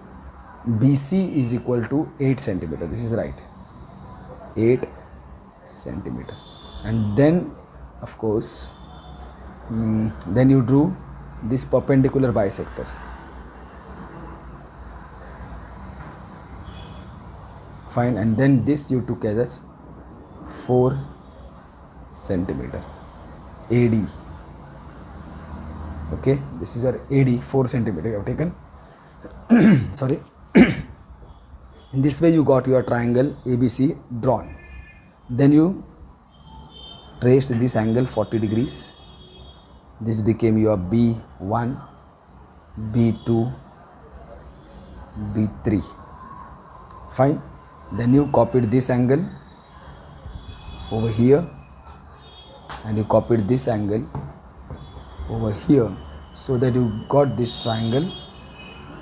BC is equal to 8 centimeter. This is right, 8 centimeter. And then of course then you drew this perpendicular bisector. Fine, and then this you took as 4 centimeter AD. Okay, this is your AD, 4 centimeter you have taken. Sorry. In this way you got your triangle ABC drawn. Then you traced this angle 40 degrees. This became your B1, B2, B3. Fine. Then you copied this angle over here and you copied this angle over here, so that you got this triangle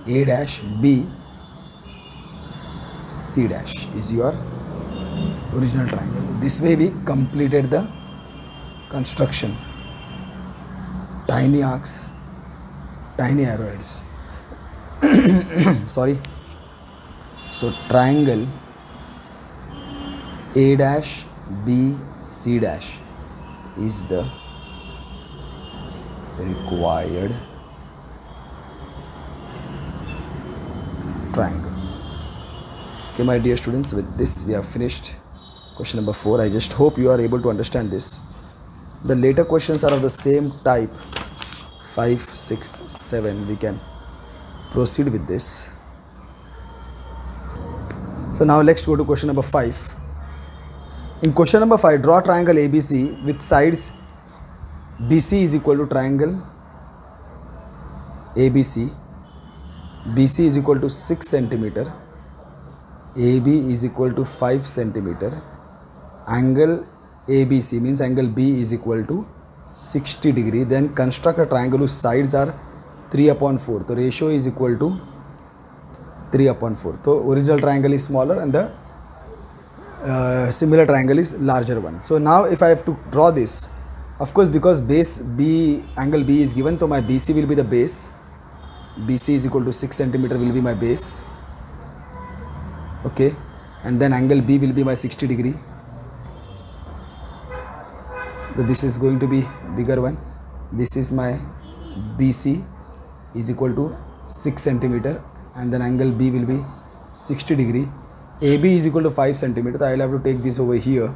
A dash B C dash is your original triangle. This way we completed the construction. Tiny arcs, tiny arrowheads. Sorry. So triangle A dash B C dash is the required triangle. Okay, my dear students, with this we have finished question number 4. I just hope you are able to understand this. The later questions are of the same type, 5, 6, 7. We can proceed with this. So now let's go to question number 5. In question number 5, draw triangle ABC with sides BC is equal to triangle ABC. BC is equal to 6 centimeter. AB is equal to 5 centimeter. Angle ABC means angle B is equal to 60 degree. Then construct a triangle whose sides are 3/4. The ratio is equal to 3/4. So original triangle is smaller and the similar triangle is larger one. So now if I have to draw this, of course because base B, angle B is given, so my BC will be the base. BC is equal to 6 centimeter will be my base. Okay, and then angle B will be my 60 degree. So this is going to be bigger one. This is my BC is equal to 6 centimeter and then angle B will be 60 degree. AB is equal to 5 centimeter. So I will have to take this over here,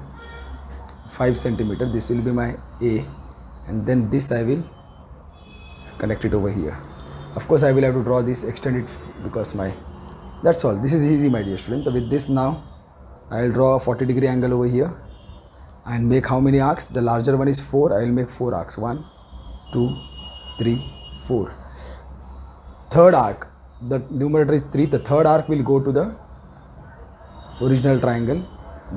5 centimeter. This will be my A, and then this I will connect it over here. Of course I will have to draw this, extend it because my, that's all. This is easy, my dear student. So with this now I will draw a 40 degree angle over here and make how many arcs? The larger one is 4. I will make 4 arcs. 1, 2, 3, 4. Third arc, the numerator is 3. The third arc will go to the original triangle.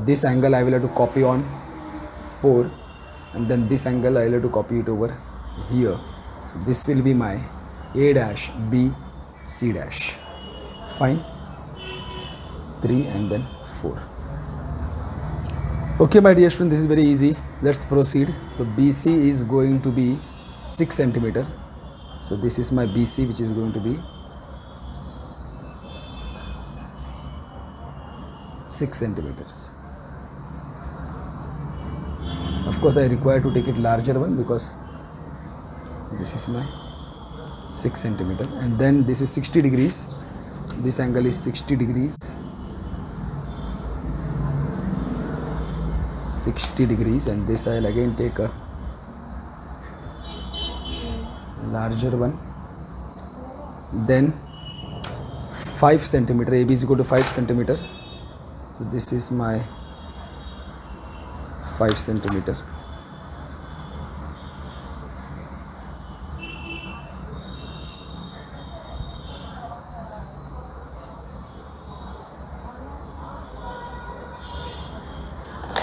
This angle I will have to copy on 4, and then this angle I will have to copy it over here. So this will be my A dash B C dash. Fine. 3 and then 4. Okay, my dear student, this is very easy. Let's proceed. So BC is going to be 6 centimeter. So this is my BC, which is going to be 6 centimeters. Of course I require to take it larger one because this is my 6 centimeter, and then this is 60 degrees. This angle is 60 degrees. 60 degrees, and this I will again take a larger one. Then 5 centimeter. AB is equal to 5 centimeter. So this is my 5 centimeter.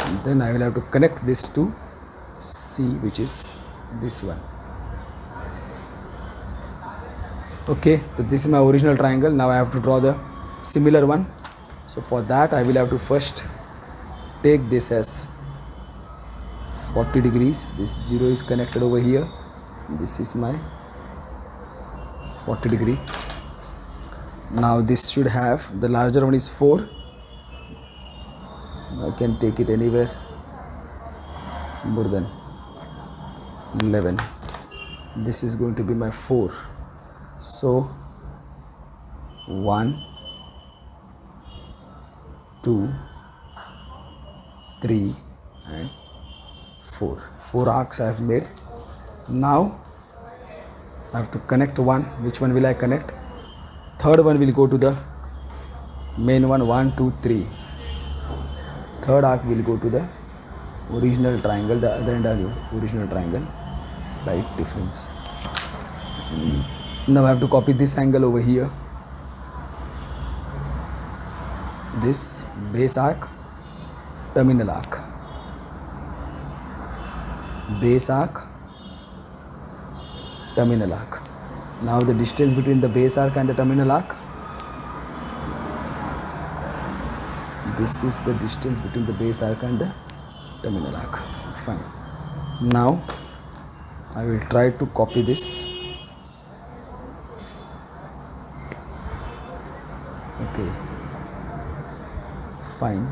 And then I will have to connect this to C, which is this one. Okay, so this is my original triangle. Now I have to draw the similar one. So for that I will have to first take this as 40 degrees. This 0 is connected over here. This is my 40 degree. Now this should have, the larger one is 4. I can take it anywhere more than 11. This is going to be my 4. So 1, 2, 3 and 4. 4 arcs I have made. Now I have to connect one. Which one will I connect? Third one will go to the main one. 1, 2, 3. Third arc will go to the original triangle. The other end are original triangle. Slight difference. Now I have to copy this angle over here. This base arc, terminal arc. Base arc, terminal arc. Now the distance between the base arc and the terminal arc. This is the distance between the base arc and the terminal arc. Fine. Now I will try to copy this. Okay. Fine.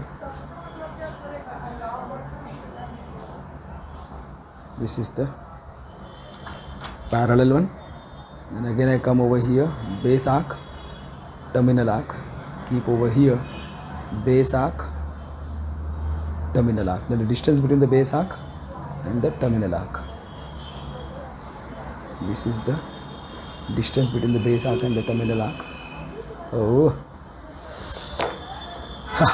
This is the parallel one. And again I come over here, base arc, terminal arc. Keep over here, base arc, terminal arc. Then the distance between the base arc and the terminal arc. This is the distance between the base arc and the terminal arc. Oh, Okay.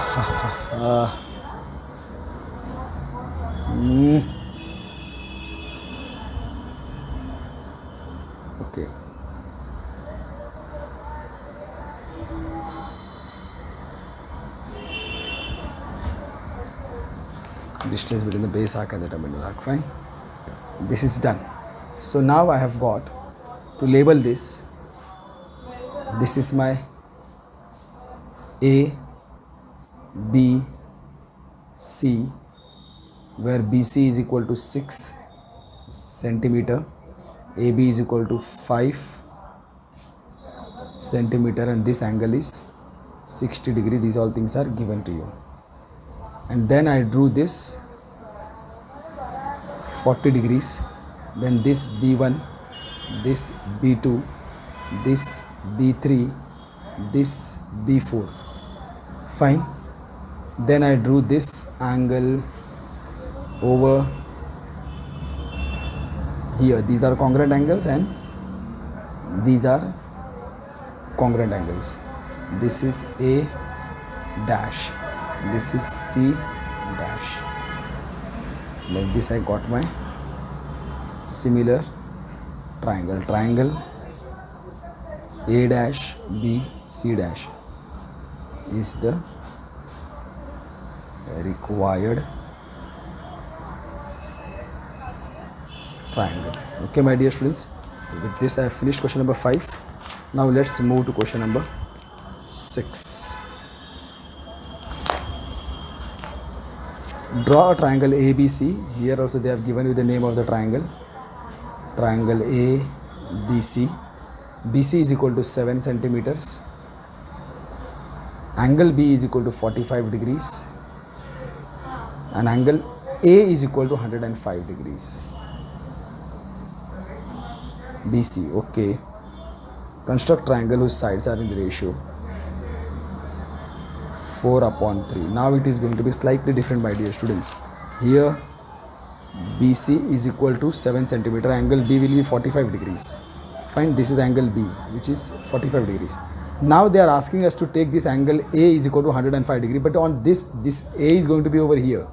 Distance between the base arc and the terminal arc. Fine. This is done. So now I have got to label this. This is my A, B, C, where BC is equal to 6 centimeter, AB is equal to 5 centimeter, and this angle is 60 degree. These all things are given to you. And then I drew this 40 degrees, then this B1, this B2, this B3, this B4. Fine. Then I drew this angle over here. These are congruent angles and these are congruent angles. This is A dash, this is C dash. Like this I got my similar triangle. Triangle A dash B C dash is the required triangle. Okay, my dear students, with this I have finished question number 5. Now let's move to question number 6. Draw a triangle ABC. Here also they have given you the name of the triangle. Triangle ABC. BC is equal to 7 centimeters. Angle B is equal to 45 degrees. And angle A is equal to 105 degrees. BC. Okay. Construct triangle whose sides are in the ratio 4/3. Now it is going to be slightly different, my dear students. Here BC is equal to 7 centimeter. Angle B will be 45 degrees. Fine. This is angle B, which is 45 degrees. Now they are asking us to take this angle A is equal to 105 degree, but on this A is going to be over here.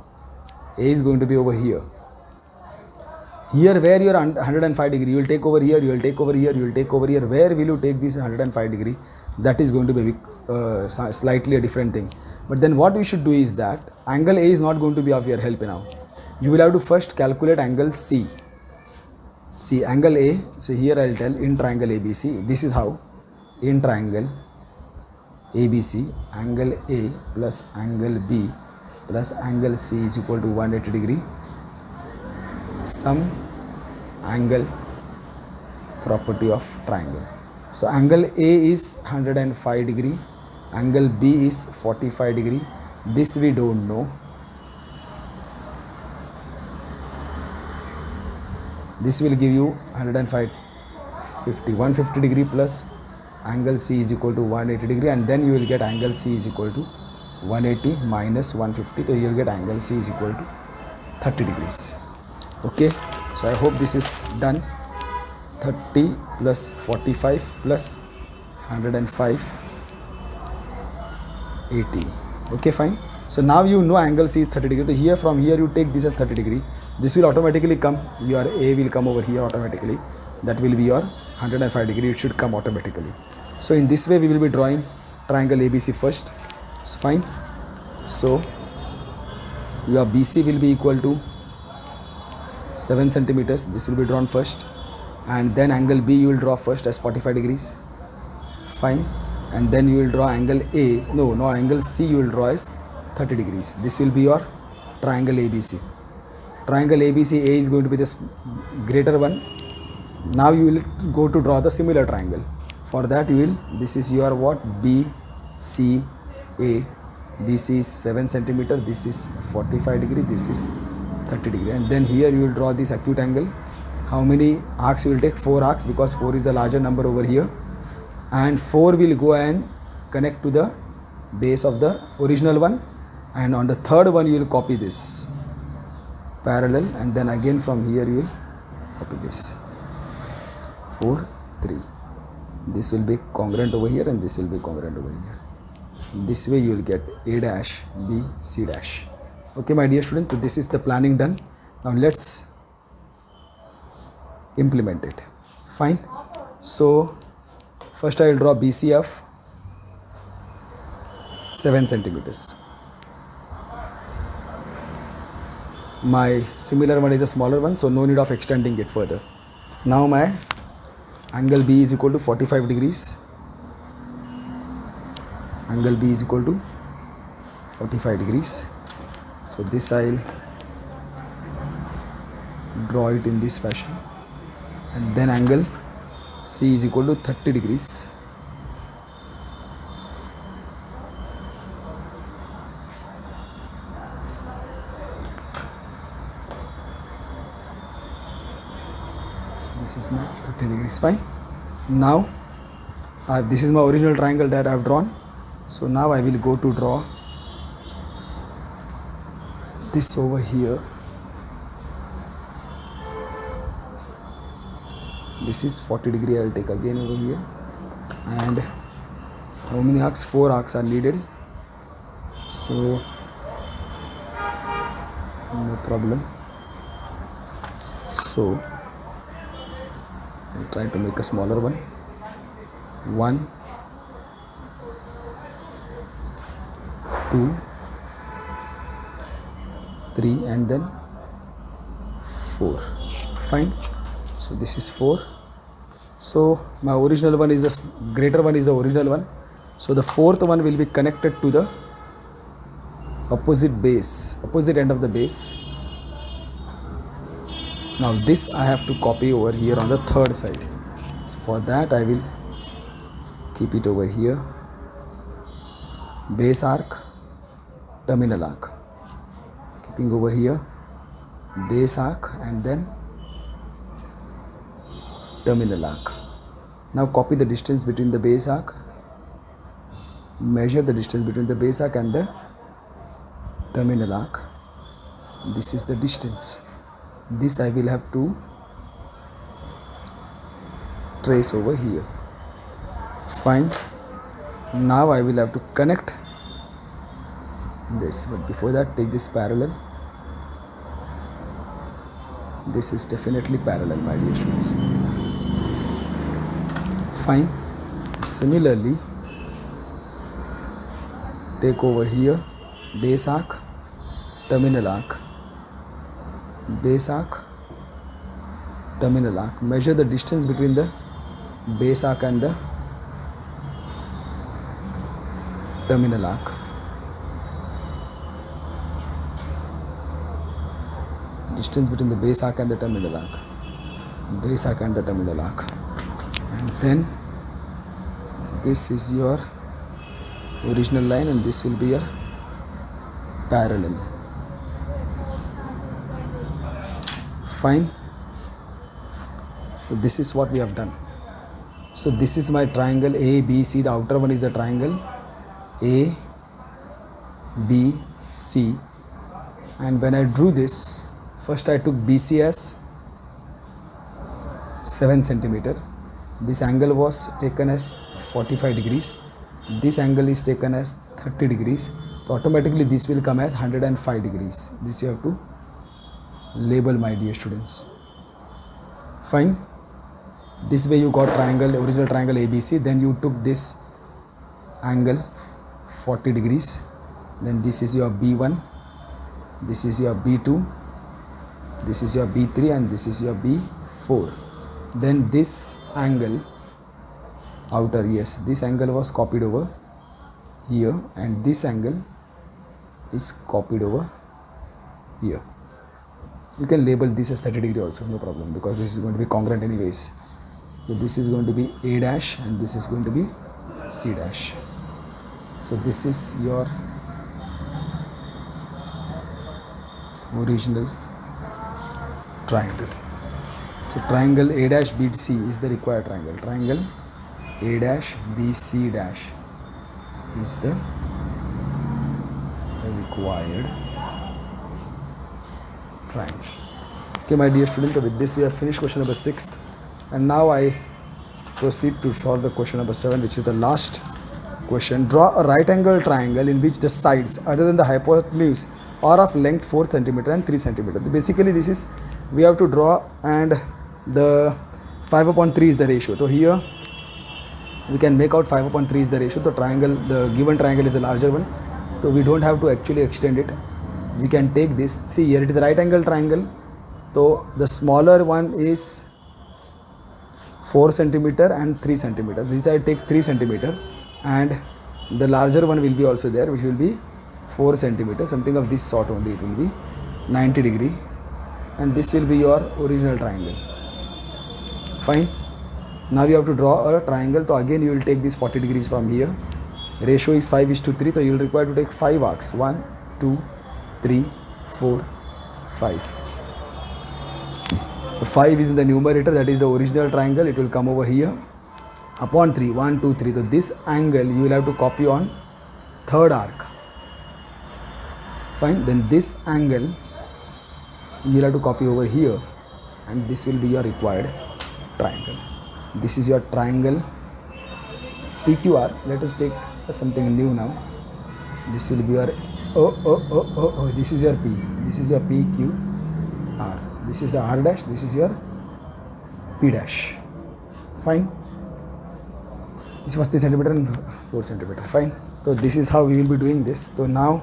A is going to be over here. Here where you are 105 degree, you will take over here, you will take over here, you will take over here. Where will you take this 105 degree? That is going to be slightly a different thing. But then what we should do is that angle A is not going to be of your help now. You will have to first calculate angle C. See, angle A, so here I will tell in triangle ABC, this is how. In triangle ABC, angle A plus angle B plus angle C is equal to 180 degree. Sum angle property of triangle. So angle A is 105 degree, angle B is 45 degree. This we don't know. This will give you 150 degree plus angle C is equal to 180 degree, and then you will get angle C is equal to 180 minus 150. So you will get angle C is equal to 30 degrees. Okay, so I hope this is done. 30 plus 45 plus 105, 80. Okay, fine. So now you know angle C is 30 degree. So here, from here you take this as 30 degree. This will automatically come. Your A will come over here automatically. That will be your 105 degree. It should come automatically. So in this way we will be drawing triangle ABC first. It's fine. So your BC will be equal to 7 centimeters. This will be drawn first, and then angle B you will draw first as 45 degrees. Fine. And then you will draw angle A, angle C you will draw as 30 degrees. This will be your triangle ABC. Triangle ABC, A is going to be this greater one. Now you will go to draw the similar triangle. For that you will, this is your what? BCA. BC is 7 centimeter. This is 45 degree. This is 30 degree. And then here you will draw this acute angle. How many arcs you will take? 4 arcs, because 4 is the larger number over here. And 4 will go and connect to the base of the original one. And on the third one you will copy this parallel, and then again from here you will copy this 4, 3. This will be congruent over here, and this will be congruent over here. This way you will get A dash, B, C dash. Okay, my dear student, so this is the planning done. Now let's implement it. Fine. So first I will draw BCF 7 centimeters. My similar one is a smaller one, so no need of extending it further. Now my angle B is equal to 45 degrees. Angle B is equal to 45 degrees. So this I'll draw it in this fashion, and then angle C is equal to 30 degrees. This is my 30 degrees. Fine. Now this is my original triangle that I have drawn. So now I will go to draw this over here. This is 40 degree. I will take again over here. And how many arcs? 4 arcs are needed. So no problem. So I'll try to make a smaller one. 1, 2, 3, and then 4. Fine. So this is 4. So my original one is the greater one is the original one. So the fourth one will be connected to the opposite base, opposite end of the base. Now this I have to copy over here on the third side. So for that I will keep it over here. Base arc, terminal arc. Keeping over here, base arc and then terminal arc. Now copy the distance between the base arc. Measure the distance between the base arc and the terminal arc. This is the distance. This I will have to trace over here. Fine. Now I will have to connect this, but before that take this parallel. This is definitely parallel, my dear students. Fine. Similarly, take over here base arc, terminal arc, base arc, terminal arc. Measure the distance between the base arc and the terminal arc. Distance between the base arc and the terminal arc. Base arc and the terminal arc. And then this is your original line and this will be your parallel. Fine. So this is what we have done. So this is my triangle A, B, C. The outer one is the triangle A, B, C. And when I drew this, first I took BC as 7 centimeter. This angle was taken as 45 degrees. This angle is taken as 30 degrees. So automatically this will come as 105 degrees. This you have to label, my dear students. Fine. This way you got triangle, original triangle ABC. Then you took this angle 40 degrees. Then this is your B1. This is your B2. This is your B3 and this is your B4. Then this angle outer, yes, this angle was copied over here and this angle is copied over here. You can label this as 30 degree also, no problem, because this is going to be congruent anyways. So this is going to be A dash and this is going to be C dash. So this is your original triangle. So triangle A dash BC is the required triangle. Triangle A dash BC dash is the required triangle. Okay, my dear student, with this we have finished question number 6th, and now I proceed to solve the question number 7, which is the last Question: draw a right angle triangle in which the sides other than the hypotenuse are of length 4 centimeter and 3 centimeter. Basically this is we have to draw, and the 5/3 is the ratio. So here we can make out 5/3 is the ratio. The triangle, the given triangle is the larger one, so we don't have to actually extend it. We can take this. See here, it is a right angle triangle, so the smaller one is 4 centimeter and 3 centimeter. This I take 3 centimeter, and the larger one will be also there, which will be 4 centimeter, something of this sort only. It will be 90 degree, and this will be your original triangle. Fine. Now you have to draw a triangle. So again you will take this 40 degrees from here. Ratio is 5:3, so you will require to take 5 arcs. 1, 2, 3, 4, 5. The 5 is in the numerator, that is the original triangle. It will come over here upon 3. 1, 2, 3. So this angle you will have to copy on third arc. Fine. Then this angle you will have to copy over here, and this will be your required triangle. This is your triangle PQR. Let us take something new now. This will be your this is your P. This is your PQR. This is the R dash. This is your P dash. Fine. This was 3 centimeter and 4 centimeter. Fine. So this is how we will be doing this. So now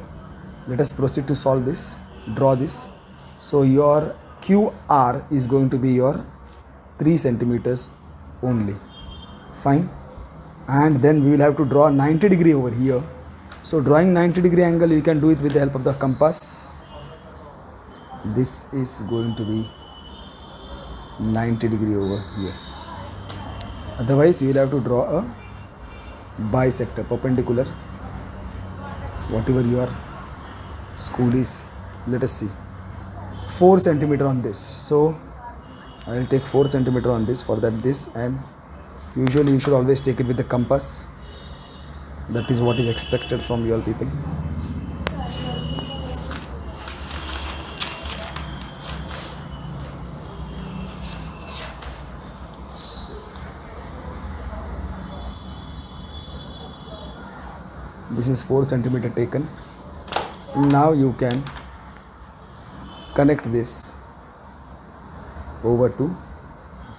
let us proceed to solve this. Draw this. So your QR is going to be your 3 centimeters only. Fine. And then we will have to draw 90 degree over here. So drawing 90 degree angle, you can do it with the help of the compass. This is going to be 90 degree over here. Otherwise you will have to draw a bisector, perpendicular, whatever your school is. Let us see. 4 centimeter on this. So I will take 4 centimeter on this. For that this, and usually you should always take it with the compass. That is what is expected from you all people. This is 4 centimeter taken. Now you can connect this over to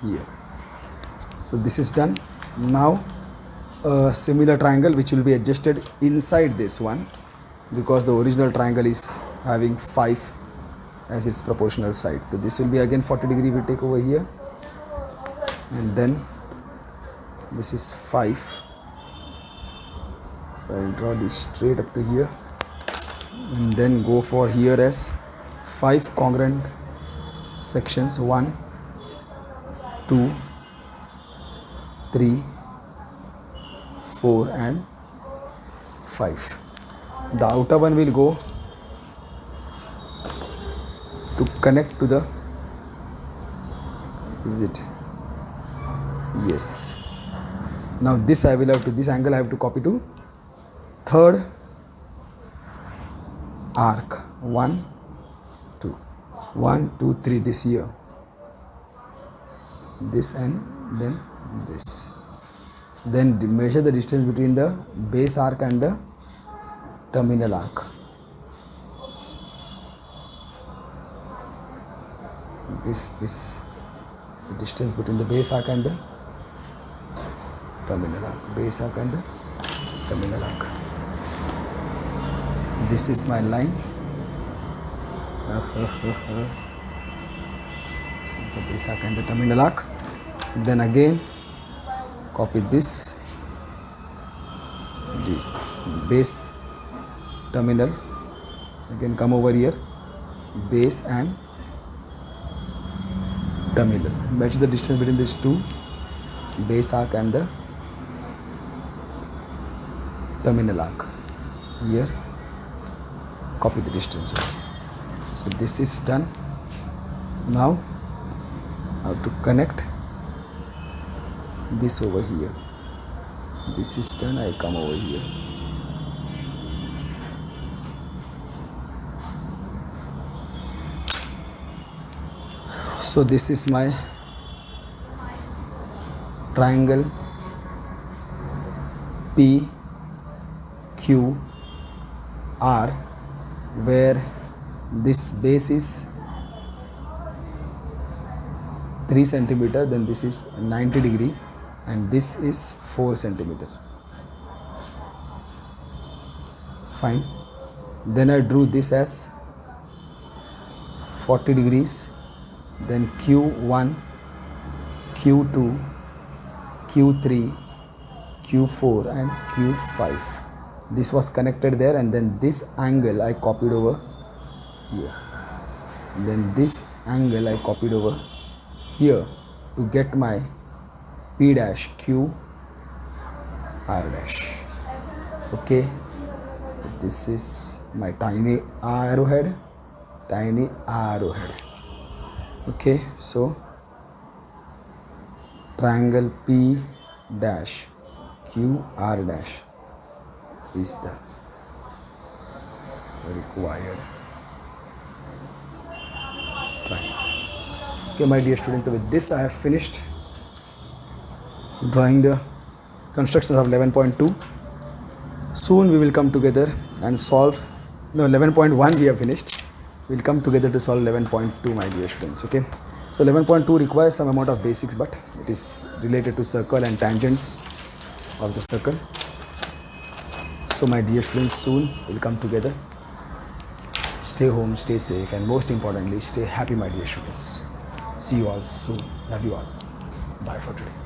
here. So this is done. Now a similar triangle which will be adjusted inside this one, because the original triangle is having 5 as its proportional side. So this will be again 40 degree we take over here, and then this is 5. So I will draw this straight up to here, and then go for here as 5 congruent sections. 1, 2, 3, 4 and 5. The outer one will go to connect to the, is it? Yes. Now this I will have to, this angle I have to copy to third arc. 1, 2, 1, 2, 3, this here, this, and then this. Then measure the distance between the base arc and the terminal arc. This is the distance between the base arc and the terminal arc. Base arc and the terminal arc. This is my line. This is the base arc and the terminal arc. Then again copy this, the base, terminal, again come over here, base and terminal. Measure the distance between these two, base arc and the terminal arc. Here copy the distance. So this is done. Now I have to connect this over here. This is done. I come over here. So this is my triangle Q R, where this base is 3 centimeter, then this is 90 degree, and this is 4 centimeter. Fine. Then I drew this as 40 degrees, then Q1, Q2, Q3, Q4 and Q5. This was connected there, and then this angle I copied over here. Then this angle I copied over here to get my P dash Q R dash. Okay, this is my tiny arrowhead. Okay, so triangle P dash Q R dash is the required triangle. Okay, my dear students, with this I have finished drawing the constructions of 11.2. Soon we will come together and solve, no, 11.1 we have finished. We'll come together to solve 11.2, my dear students. Okay, so 11.2 requires some amount of basics, but it is related to circle and tangents of the circle. So my dear students, soon we'll come together. Stay home, stay safe, and most importantly, stay happy, my dear students. See you all soon. Love you all. Bye for today.